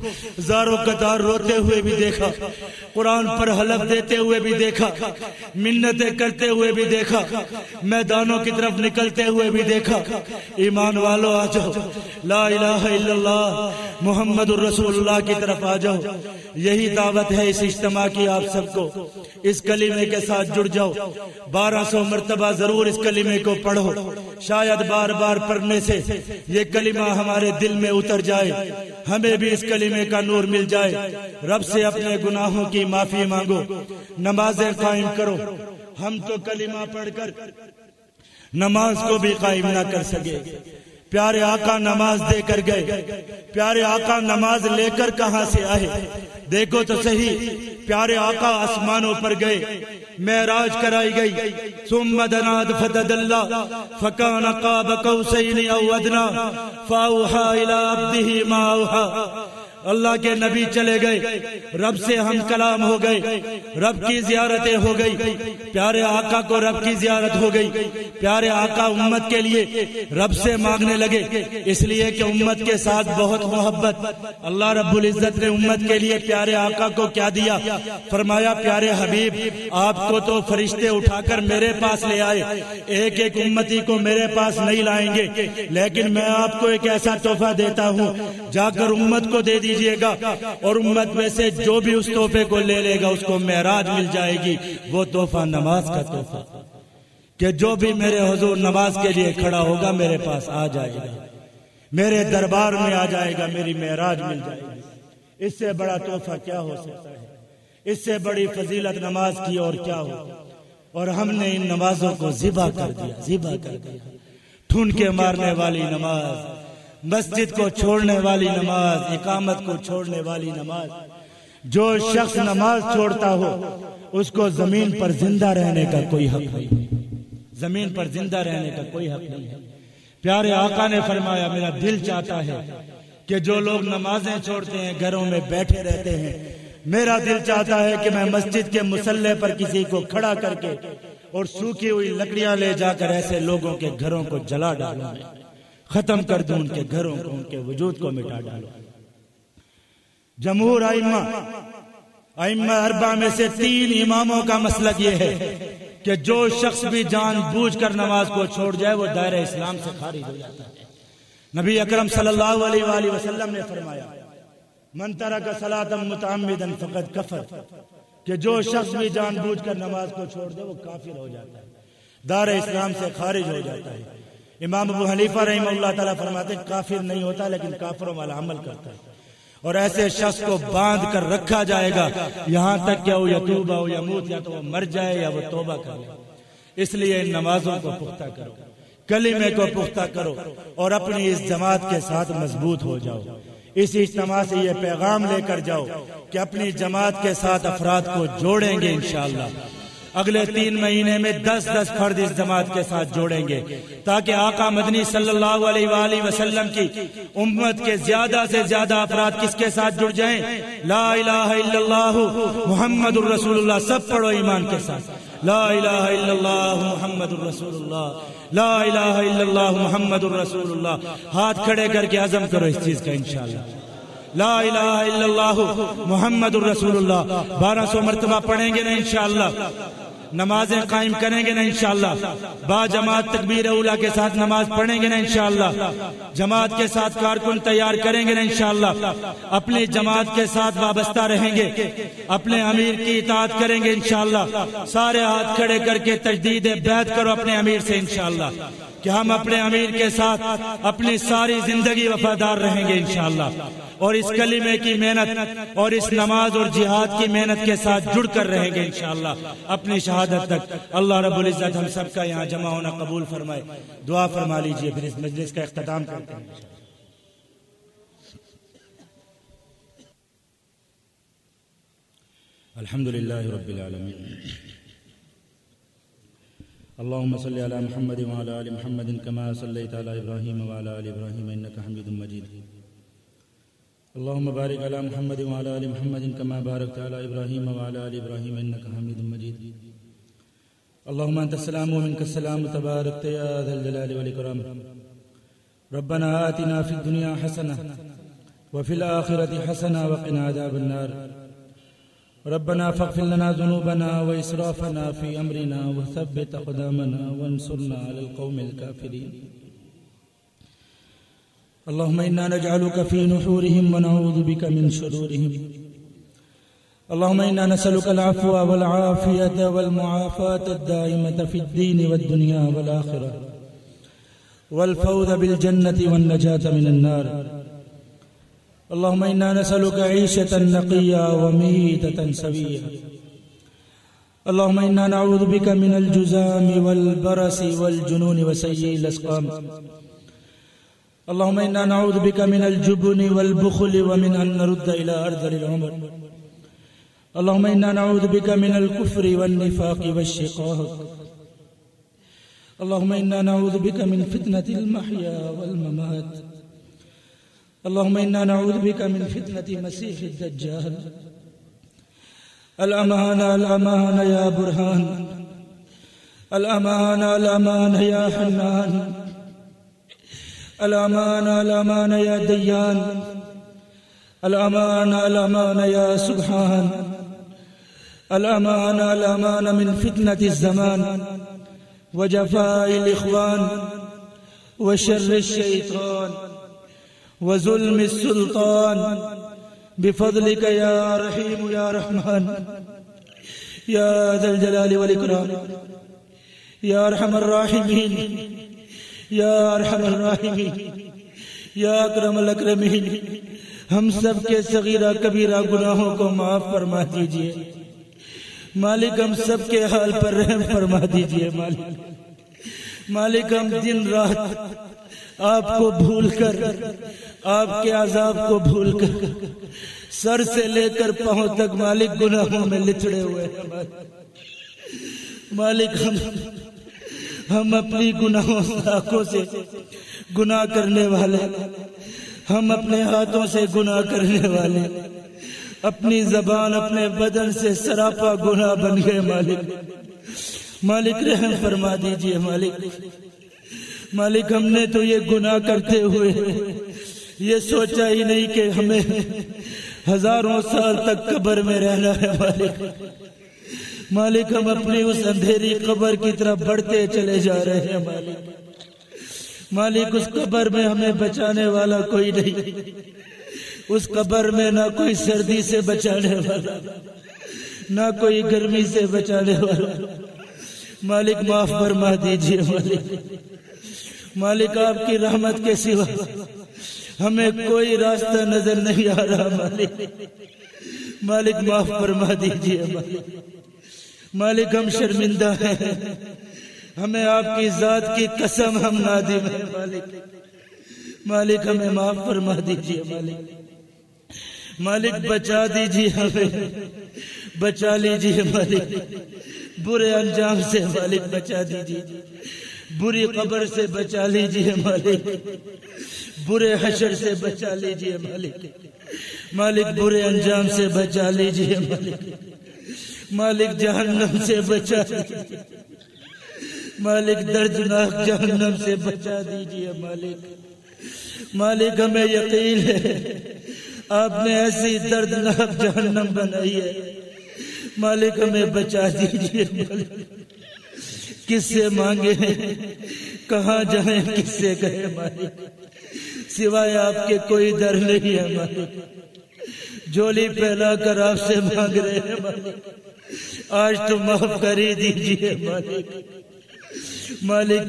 زاروں قطار روتے ہوئے بھی دیکھا، قرآن پر حلف دیتے ہوئے بھی دیکھا، منتیں کرتے ہوئے بھی دیکھا، میدانوں کی طرف نکلتے ہوئے بھی دیکھا۔ ایمان والو آ جاؤ، لا الہ الا اللہ محمد الرسول اللہ کی طرف آ جاؤ۔ یہی دعوت ہے اس اجتماع کی آپ سب کو۔ اس کلمے کے ساتھ جڑ جاؤ، 1200 مرتبہ ضرور اس کلمے کو پڑھو، شاید بار بار پڑھنے سے یہ کلمہ ہمارے دل میں اتر جائے، ہمیں بھی اس کلمے کا نور مل جائے۔ رب سے اپنے گناہوں کی معافی مانگو، نمازیں قائم کرو۔ ہم تو کلمہ پڑھ کر نماز کو بھی قائم نہ کر سکے۔ پیارے آقا نماز دے کر گئے، پیارے آقا نماز لے کر کہاں سے آئے؟ دیکھو تو صحیح، پیارے آقا آسمانوں پر گئے، معراج کرائی گئی، ثم دنا فتدلى فكان قاب قوسين او ادنى فاوحى الى عبده ما اوحى۔ اللہ کے نبی چلے گئے، رب سے ہم کلام ہو گئے، رب کی زیارتیں ہو گئی، پیارے آقا کو رب کی زیارت ہو گئی۔ پیارے آقا امت کے لیے رب سے مانگنے لگے، اس لیے کہ امت کے ساتھ بہت محبت۔ اللہ رب العزت نے امت کے لیے پیارے آقا کو کیا دیا؟ فرمایا پیارے حبیب آپ کو تو فرشتے اٹھا کر میرے پاس لے آئے، ایک ایک امتی کو میرے پاس نہیں لائیں گے، لیکن میں آپ کو ایک ایسا تحفہ دیتا ہوں، جا کر امت کو دے دیجئے گا، اور امت میں سے جو بھی اس تحفے کو لے لے گا اس کو معراج مل جائے گی۔ وہ تحفہ نماز کا تحفہ، کہ جو بھی میرے حضور نماز کے لیے کھڑا ہوگا میرے پاس آ جائے گا، میرے دربار میں آ جائے گا، میری معراج مل جائے گی۔ اس سے بڑا تحفہ کیا ہو سکتا ہے؟ اس سے بڑی فضیلت نماز کی اور کیا ہو؟ اور ہم نے ان نمازوں کو ذبح کر دیا، ذبح کر دیا۔ ٹھون کے مارنے والی نماز، مسجد کو چھوڑنے والی نماز، اقامت کو چھوڑنے والی نماز۔ جو شخص نماز چھوڑتا ہو اس کو زمین پر زندہ رہنے کا کوئی حق نہیں، زمین پر زندہ رہنے کا کوئی حق نہیں ہے۔ پیارے آقا نے فرمایا میرا دل چاہتا ہے کہ جو لوگ نمازیں چھوڑتے ہیں گھروں میں بیٹھے رہتے ہیں، میرا دل چاہتا ہے کہ میں مسجد کے مصلی پر کسی کو کھڑا کر کے اور سوکھی ہوئی لکڑیاں لے جا کر ایسے لوگوں کے گھروں کو جلا ڈالوں، ختم کر دوں، ان کے گھروں کو، ان کے وجود کو مٹا ڈالوں۔ جمہور ائمہ اربعہ میں سے 3 اماموں کا مسلک یہ ہے کہ جو شخص بھی جان بوجھ کر نماز کو چھوڑ جائے وہ دائرہ اسلام سے خارج ہو جاتا ہے۔ نبی اکرم صلی اللہ علیہ وآلہ وسلم نے فرمایا من ترک صلاۃ متعمدا فقد کفر، کہ جو شخص بھی جان بوجھ کر نماز کو چھوڑ دے وہ کافر ہو جاتا ہے، دائرہ اسلام سے خارج ہو جاتا ہے۔ امام ابو حنیفہ رحمہ اللہ تعالیٰ فرماتے ہیں کافر نہیں ہوتا لیکن کافروں والا عمل کرتا ہے، اور ایسے شخص کو باندھ کر رکھا جائے گا یہاں تک کہ وہ یتوب او یموت، یا تو وہ مر جائے یا وہ توبہ کرے۔ اس لیے ان نمازوں کو پختہ کرو، کلمے کو پختہ کرو، اور اپنی اس جماعت کے ساتھ مضبوط ہو جاؤ۔ اس اجتماع سے یہ پیغام لے کر جاؤ کہ اپنی جماعت کے ساتھ افراد کو جوڑیں گے انشاءاللہ۔ اگلے 3 مہینے میں 10 فرد اس جماعت کے ساتھ جوڑیں گے، تاکہ آقا مدنی صلی اللہ علیہ وآلہ وسلم کی امت کے زیادہ سے زیادہ افراد کس کے ساتھ جڑ جائیں؟ لا الہ الا اللہ محمد الرسول اللہ۔ سب پڑھو ایمان کے ساتھ، لا الہ الا اللہ محمد الرسول اللہ، لا الہ الا اللہ محمد الرسول اللہ۔ ہاتھ کھڑے کر کے عزم کرو اس چیز کا انشاءاللہ، لا الہ الا اللہ محمد الرسول اللہ۔ 1200 مرتبہ پڑھیں گے نا انشاءاللہ، نمازیں قائم کریں گے نا انشاءاللہ، با جماعت تکبیر اولیٰ کے ساتھ نماز پڑھیں گے نا انشاءاللہ، جماعت کے ساتھ کارکن تیار کریں گے نا انشاءاللہ، اپنی جماعت کے ساتھ وابستہ رہیں گے، اپنے امیر کی اطاعت کریں گے انشاءاللہ۔ سارے ہاتھ کھڑے کر کے تجدید بیعت کرو اپنے امیر سے انشاءاللہ، کہ ہم اپنے امیر کے ساتھ اپنی ساری زندگی وفادار رہیں گے انشاءاللہ، اور اس کلمے کی محنت اور اس نماز اور جہاد کی محنت کے ساتھ جڑ کر رہیں گے انشاءاللہ اپنی شہادت تک۔ اللہ رب العزت ہم سب کا یہاں جمع ہونا قبول فرمائے۔ دعا فرما لیجئے، پھر اس مجلس کا اختتام کرتے ہیں۔ الحمد لله رب العالمين. اللهم صل على محمد وعلى آل محمد كما صليت على إبراهيم وعلى آل إبراهيم إنك حميد مجيد. اللهم بارك على محمد وعلى آل محمد كما باركت على إبراهيم وعلى آل إبراهيم إنك حميد مجيد. اللهم أنت السلام ومنك السلام تباركت يا ذا الجلال والإكرام. ربنا آتنا في الدنيا حسنة وفي الآخرة حسنة وقنا عذاب النار. ربنا فاغفر لنا ذنوبنا وإسرافنا في أمرنا وثبت أقدامنا وانصرنا على القوم الكافرين. اللهم إنا نجعلك في نحورهم ونعوذ بك من شرورهم. اللهم إنا نسألك العفو والعافية والمعافاة الدائمة في الدين والدنيا والآخرة والفوز بالجنة والنجاة من النار. اللهم إنا نسألك عيشة نقية وميتة سوية. اللهم إنا نعوذ بك من الجزام والبرس والجنون وسيء الأسقام. اللهم إنا نعوذ بك من الجبن والبخل ومن أن نرد إلى أرذل العمر. اللهم إنا نعوذ بك من الكفر والنفاق والشقاق. اللهم إنا نعوذ بك من فتنة المحيا والممات. اللهم إنا نعوذ بك من فتنة مسيح الدجال. الأمان الأمان يا برهان. الأمان الأمان يا حنان. الأمان الأمان يا ديان. الأمان الأمان يا سبحان. الأمان الأمان من فتنة الزمان وجفاء الإخوان وشر الشيطان وظلم السلطان بفضلك يا رحيم يا رحمن يا ذا الجلال والإكرام يا أرحم الراحمين یا ارحم الراحمین یا اکرم الاکرمین. ہم سب کے صغیرہ کبیرہ گناہوں کو معاف فرما دیجئے مالک. ہم سب کے حال پر رحم فرما دیجئے مالک. ہم دن رات آپ کو بھول کر آپ کے عذاب کو بھول کر سر سے لے کر پاؤں تک مالک گناہوں میں لتڑے ہوئے ہیں مالک. ہم اپنی گناہوں آنکھوں سے گناہ کرنے والے, ہم اپنے ہاتھوں سے گناہ کرنے والے, اپنی زبان اپنے بدن سے سراپا گناہ بن گئے مالک رحم فرما دیجئے مالک. ہم نے تو یہ گناہ کرتے ہوئے یہ سوچا ہی نہیں کہ ہمیں ہزاروں سال تک قبر میں رہنا ہے مالک. ہم اپنی اس اندھیری قبر کی طرف بڑھتے چلے جا رہے ہیں مالک. اس قبر میں ہمیں بچانے والا کوئی نہیں. اس قبر میں نہ کوئی سردی سے بچانے والا نہ کوئی گرمی سے بچانے والا. مالک معاف فرما دیجئے مالک. آپ کی رحمت کے سوا ہمیں کوئی راستہ نظر نہیں آ رہا مالک. معاف فرما دیجئے مالک. ہم شرمندہ ہیں, ہمیں آپ کی ذات کی قسم ہم نادم ہیں مالک. ہمیں معاف فرما دیجئے مالک. بچا دیجئے ہمیں, بچا لیجئے مالک. برے انجام سے مالک بچا دیجئے, بری قبر سے بچا لیجئے مالک, برے حشر سے بچا لیجئے مالک. برے انجام سے بچا لیجئے مالک. جہنم سے بچا مالک. دردناک جہنم سے بچا دیجئے مالک. ہمیں یقین ہے آپ نے ایسی دردناک جہنم بنائی ہے مالک. ہمیں بچا دیجئے کس سے مانگے, کہاں جائیں, کس سے کہیں مالک. سوائے آپ کے کوئی در نہیں ہے مالک. جھولی پھیلا کر آپ سے مانگ رہے ہیں مالک. آج تو معاف کر ہی دیجئے مالک.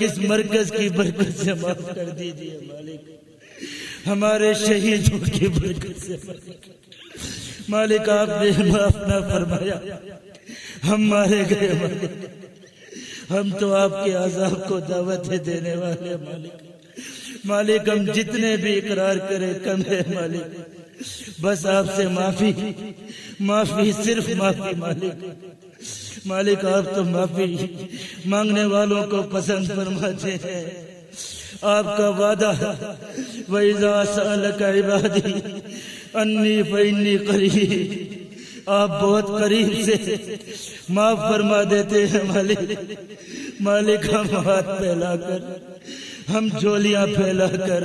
اس مرکز کی برکت سے معاف کر دیجئے مالک. ہمارے شہیدوں کی برکت سے مالک. آپ نے معاف نہ فرمایا, ہم مارے گئے مالک. ہم تو آپ کے عذاب کو دعوت دینے والے مالک. ہم جتنے بھی اقرار کریں کم ہے مالک. بس آپ سے معافی، معافی، صرف معافی مالک۔ مالک آپ تو معافی مانگنے والوں کو پسند فرماتے ہیں۔ آپ کا وعدہ وَإِذَا سَأَلَكَ عِبَادِي أَنِّي فَإِنِّي قَرِيبٌ، آپ بہت قریب سے معاف فرما دیتے ہیں مالک۔ مالک ہم ہاتھ پھیلا کر، ہم جھولیاں پھیلا کر،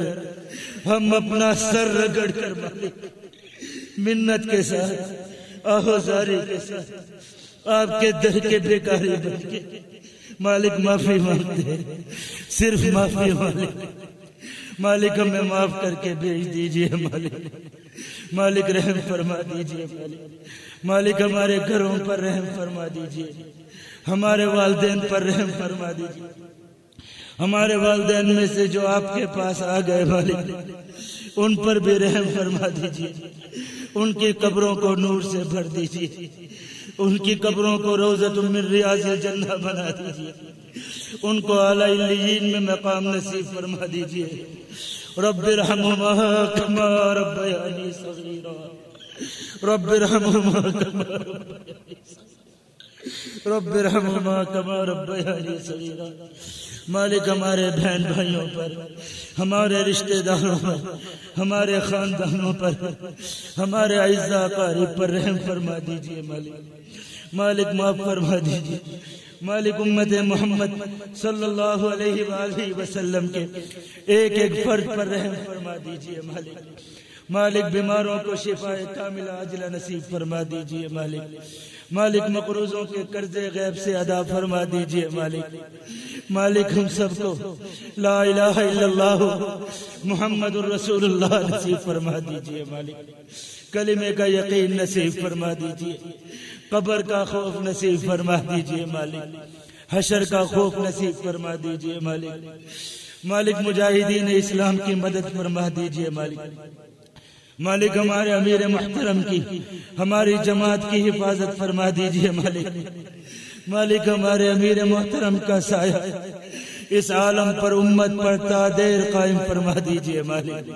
ہم اپنا سر رگڑ کر مالک منت کے ساتھ، آہوزاری کے ساتھ آپ کے در کے بیکاری بن کے مالک معافی مانگتے ہیں، صرف معافی مالک۔ مالک ہمیں معاف کر کے بھیج دیجئے مالک۔ مالک رحم فرما دیجئے مالک۔ مالک ہمارے گھروں پر رحم فرما دیجئے، ہمارے والدین پر رحم فرما دیجئے۔ ہمارے والدین میں سے جو آپ کے پاس آ گئے مالک، ان پر بھی رحم فرما دیجئے۔ ان کی قبروں کو نور سے بھر دیجئے، ان کی قبروں کو روضۃ من ریاض الجنہ بنا دیجئے، ان کو اعلی علیین میں مقام نصیب فرما دیجئے۔ رب ارحمہما کما ربیانی صغیرا، رب ارحمہما کما رب ارحمہما کما ربیانی صغیرا۔ مالک ہمارے بہن بھائیوں پر، ہمارے رشتہ داروں پر، ہمارے خاندانوں پر، ہمارے اعزاء اقارب پر رحم فرما دیجئے مالک۔ مالک معاف فرما دیجئے مالک۔ امت محمد صلی اللہ علیہ وآلہ وسلم کے ایک ایک فرد پر رحم فرما دیجئے مالک۔ مالک بیماروں کو شفاء کاملہ عاجلہ نصیب فرما دیجئے مالک۔ مالک مقروضوں کے قرضے غیب سے ادا فرما دیجئے مالک۔ مالک ہم سب کو لا الہ الا اللہ محمد الرسول اللہ نصیب فرما دیجئے مالک۔ کلمے کا یقین نصیب فرما دیجئے، قبر کا خوف نصیب فرما دیجئے مالک، حشر کا خوف نصیب فرما دیجئے مالک۔ مالک مجاہدین اسلام کی مدد فرما دیجئے مالک۔ مالک ہمارے امیر محترم کی، ہماری جماعت کی حفاظت فرما دیجئے مالک۔ مالک ہمارے امیر محترم کا سایہ اس عالم پر، امت پر تا دیر قائم فرما دیجئے مالک۔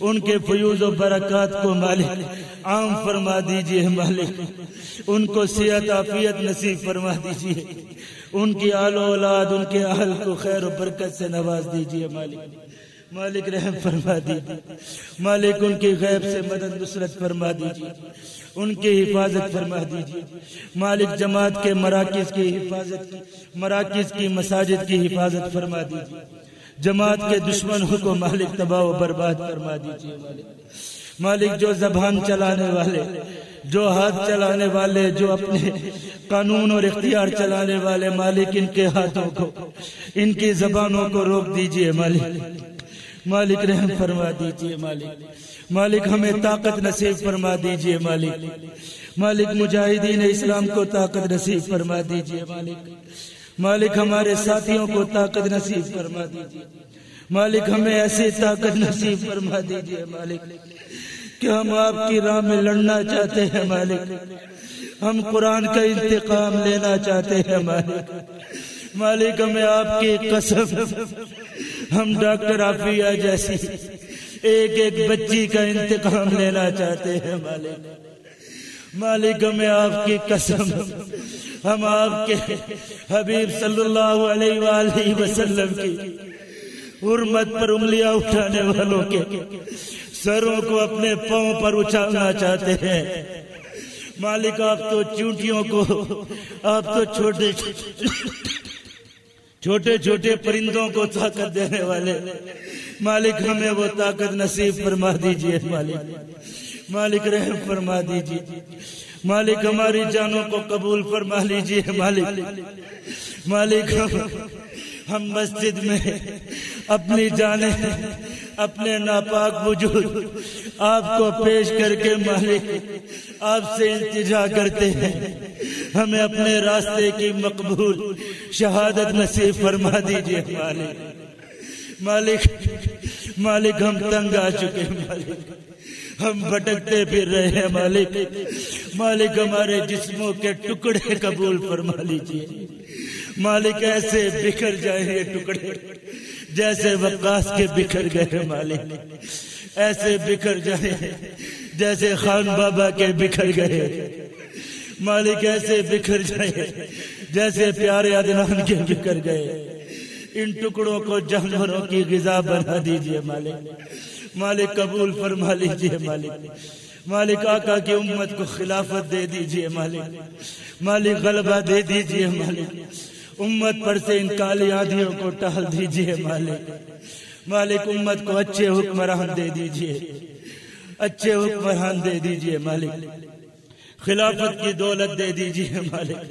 ان کے فیوز و برکات کو مالک عام فرما دیجئے مالک۔ ان کو صحت عافیت نصیب فرما دیجئے، ان کی آل و اولاد، ان کے اہل کو خیر و برکت سے نواز دیجئے مالک۔ مالک رحم فرما دیجئے مالک، ان کی غیب سے مدد نصرت فرما دیجئے، ان کی حفاظت فرما دیجئے مالک۔ جماعت کے مراکز کی حفاظت، مراکز کی مساجد کی حفاظت فرما دیجئے۔ جماعت کے دشمنوں کو مالک تباہ و برباد فرما دیجئے مالک۔ مالک جو زبان چلانے والے، جو ہاتھ چلانے والے، جو اپنے قانون اور اختیار چلانے والے مالک، ان کے ہاتھوں کو، ان کی زبانوں کو روک دیجئے مالک۔ مالک رحم فرما دیجئے مالک۔ مالک ہمیں طاقت نصیب فرما دیجئے مالک۔ مالک مجاہدین اسلام کو طاقت نصیب فرما دیجئے مالک۔ مالک ہمارے ساتھیوں کو طاقت نصیب فرما دیجئے مالک۔ ہمیں ایسی طاقت نصیب فرما دیجئے مالک کہ ہم آپ کی راہ میں لڑنا چاہتے ہیں مالک، ہم قرآن کا انتقام لینا چاہتے ہیں مالک۔ مالک ہمیں آپ کی قسم، ہم ڈاکٹر عافیہ جیسی ایک ایک بچی کا انتقام لینا چاہتے ہیں مالک۔ مالک ہمیں آپ کی قسم، ہم آپ کے حبیب صلی اللہ علیہ وآلہ وسلم کی حرمت پر انگلیاں اٹھانے والوں کے سروں کو اپنے پاؤں پر اچھالنا چاہتے ہیں مالک۔ آپ تو چونٹیوں کو، آپ تو چھوٹے چھوٹے پرندوں کو طاقت دینے والے مالک، ہمیں وہ طاقت نصیب فرما دیجئے مالک۔ مالک رحم فرما دیجئے مالک، ہماری جانوں کو قبول فرما لیجئے مالک۔ مالک ہم مسجد میں اپنی جانیں، اپنے ناپاک وجود آپ کو پیش کر کے مالک آپ سے التجا کرتے ہیں، ہمیں اپنے راستے کی مقبول شہادت نصیب فرما دیجئے مالک۔ مالک ہم تنگ آ چکے ہیں مالک، ہم بھٹکتے پھر رہے ہیں مالک۔ مالک ہمارے جسموں کے ٹکڑے قبول فرما لیجئے مالک، ایسے بکھر جائیں یہ ٹکڑے جیسے وقاص کے بکھر گئے مالک، ایسے بکھر جائیں جیسے خان بابا کے بکھر گئے، مالک ایسے بکھر جائے جیسے پیارے عدنان کے بکھر گئے، ان ٹکڑوں کو جانوروں کی غذا بنا دیجئے مالک، مالک قبول فرما لیجئے مالک، مالک آقا کی امت کو خلافت دے دیجئے مالک، مالک غلبہ دے دیجئے مالک، امت پر سے ان کالی آندھیوں کو ٹال دیجئے مالک، مالک امت کو اچھے حکمران دے دیجئے، اچھے حکمران دے دیجئے مالک، خلافت کی دولت دے دیجئے مالک،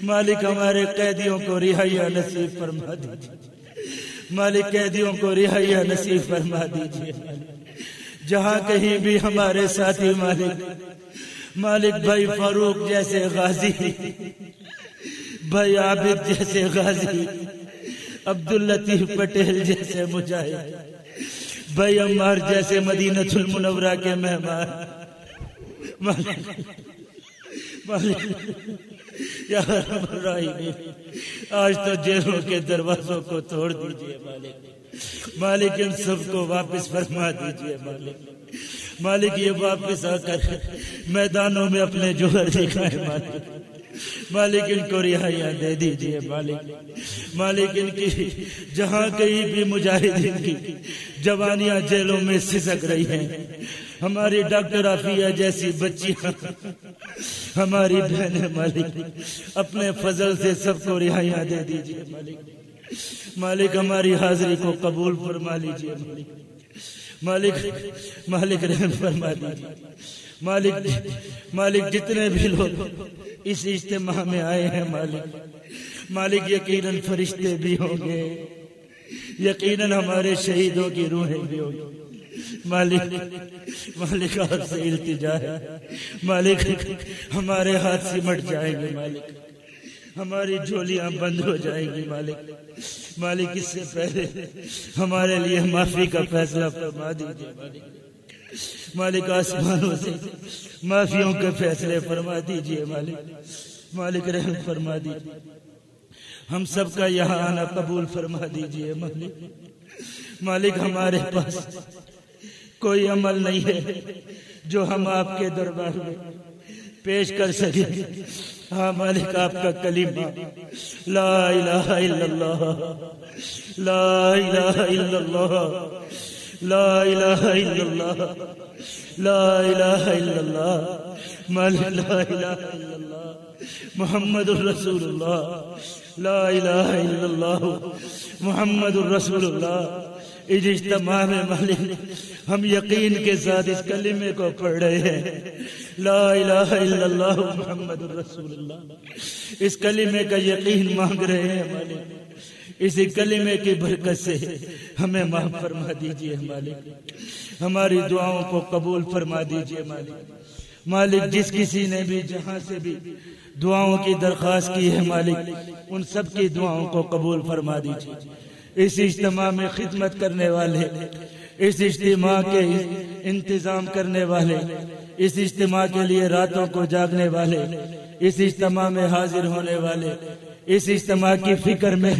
مالک ہمارے قیدیوں کو رہائیاں نصیب فرما دیجئے، مالک قیدیوں کو رہائیاں نصیب فرما دیجئے، جہاں کہیں بھی ہمارے ساتھی مالک، مالک بھائی فاروق جیسے غازی، بھائی عابد جیسے غازی، عبداللطیف پٹیل جیسے مجاہد، بھائی عمار جیسے مدینہ المنورہ کے مہمان، مالک یا رب الراحمین، آج تو جیلوں کے دروازوں کو توڑ دیجئے مالک، مالک ان سب کو واپس فرما دیجئے مالک، مالک یہ واپس آ کر میدانوں میں اپنے جوہر دکھائے مالک، مالک ان کو رہائیاں دے دیجئے مالک، مالک ان کی جہاں کہیں بھی مجاہدین کی جوانیاں جیلوں میں سسک رہی ہیں، ہماری ڈاکٹر عافیہ جیسی بچیاں، ہماری بہنیں مالک اپنے فضل سے سب کو رہائیاں دے دیجئے مالک، مالک ہماری حاضری کو قبول فرما لیجئے مالک، مالک رحم فرما دیجئے مالک، مالک جتنے بھی لوگ اس اجتماع میں آئے ہیں مالک، مالک یقیناً فرشتے بھی ہوں گے، یقیناً ہمارے شہیدوں کی روحیں بھی ہوں گی مالک، مالک آپ سے التجا ہے مالک، ہمارے ہاتھ سمٹ جائیں گے مالک، ہماری جھولیاں بند ہو جائیں گی مالک، مالک اس سے پہلے ہمارے لیے معافی کا فیصلہ فرما دیجیے مالک، مالک آسمانوں سے معافیوں کے فیصلے فرما دیجیے مالک، مالک رحم فرما دیجیے، ہم سب کا یہاں آنا قبول فرما دیجیے مالک، مالک ہمارے پاس کوئی عمل نہیں ہے جو ہم آپ کے دربار میں پیش کر سکیں، ہاں مالک آپ کا کلمہ لا الہ الا اللہ، لا الہ الا اللہ، لا الہ الا اللہ، لا الہ الا اللہ، مالک لا الہ الا اللہ محمد الرسول اللہ، لا الہ الا اللہ محمد الرسول اللہ۔ اس اجتماع میں مالک ہم یقین کے ساتھ اس کلمے کو پڑھ رہے ہیں، لا الہ الا اللہ محمد الرسول اللہ، اس کلمے کا یقین مانگ رہے ہیں مالک، اسی کلمے کی برکت سے ہمیں معاف فرما دیجئے مالک، ہماری دعاؤں کو قبول فرما دیجئے مالک، مالک جس کسی نے بھی جہاں سے بھی دعاؤں کی درخواست کی ہے مالک، ان سب کی دعاؤں کو قبول فرما دیجئے، اس اجتماع میں خدمت کرنے والے، اس اجتماع کے انتظام کرنے والے، اس اجتماع کے لیے راتوں کو جاگنے والے، اس اجتماع میں حاضر ہونے والے، اس اجتماع کی فکر میں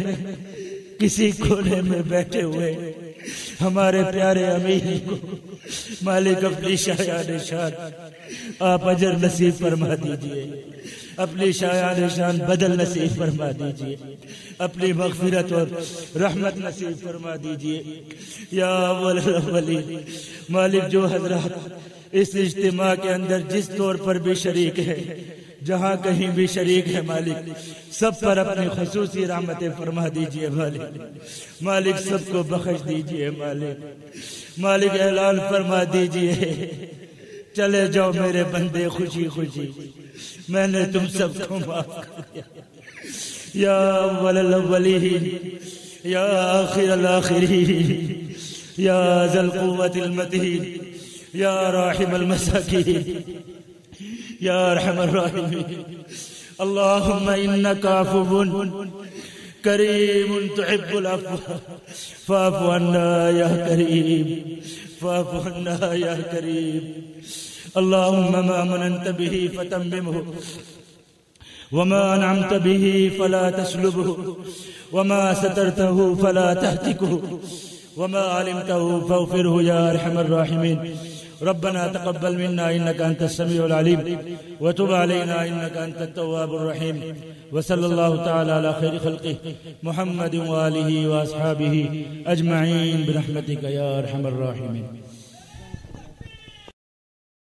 کسی کونے میں بیٹھے ہوئے ہمارے پیارے امیر کو مالک اپنی شایان شان آپ اجر نصیب فرما دیجئے، اپنی شایان شان بدل نصیب فرما دیجئے، اپنی مغفرت اور رحمت نصیب فرما دیجئے یا اول الاولین۔ مالک جو حضرات اس اجتماع کے اندر جس طور پر بھی شریک ہے، جہاں کہیں بھی شریک ہے مالک، سب پر اپنی خصوصی رحمتیں فرما دیجئے مالک، مالک سب کو بخش دیجئے مالک، مالک اعلان فرما دیجئے چلے جاؤ میرے بندے خوشی خوشی، میں نے تم سب کو معاف کر دیا، یا اول الاولین یا آخر الاخرین یا ذا القوة المتین یا راحم المساکین یا ارحم الراحمین۔ اللہم انک عفو کریم تحب العفو فاعف عنا یا کریم، فاعف عنا یا کریم۔ اللہم ما مننت به فتممه، وما انعمت به فلا تسلبه، وما سترته فلا تهتكه، وما علمته فاغفره یا ارحم الراحمین۔ ربنا تقبل منا إنك أنت السميع العليم وتب علينا إنك أنت التواب الرحيم وصلى الله تعالى على خير خلقه محمد وآله وأصحابه أجمعين برحمتك يا أرحم الراحمين.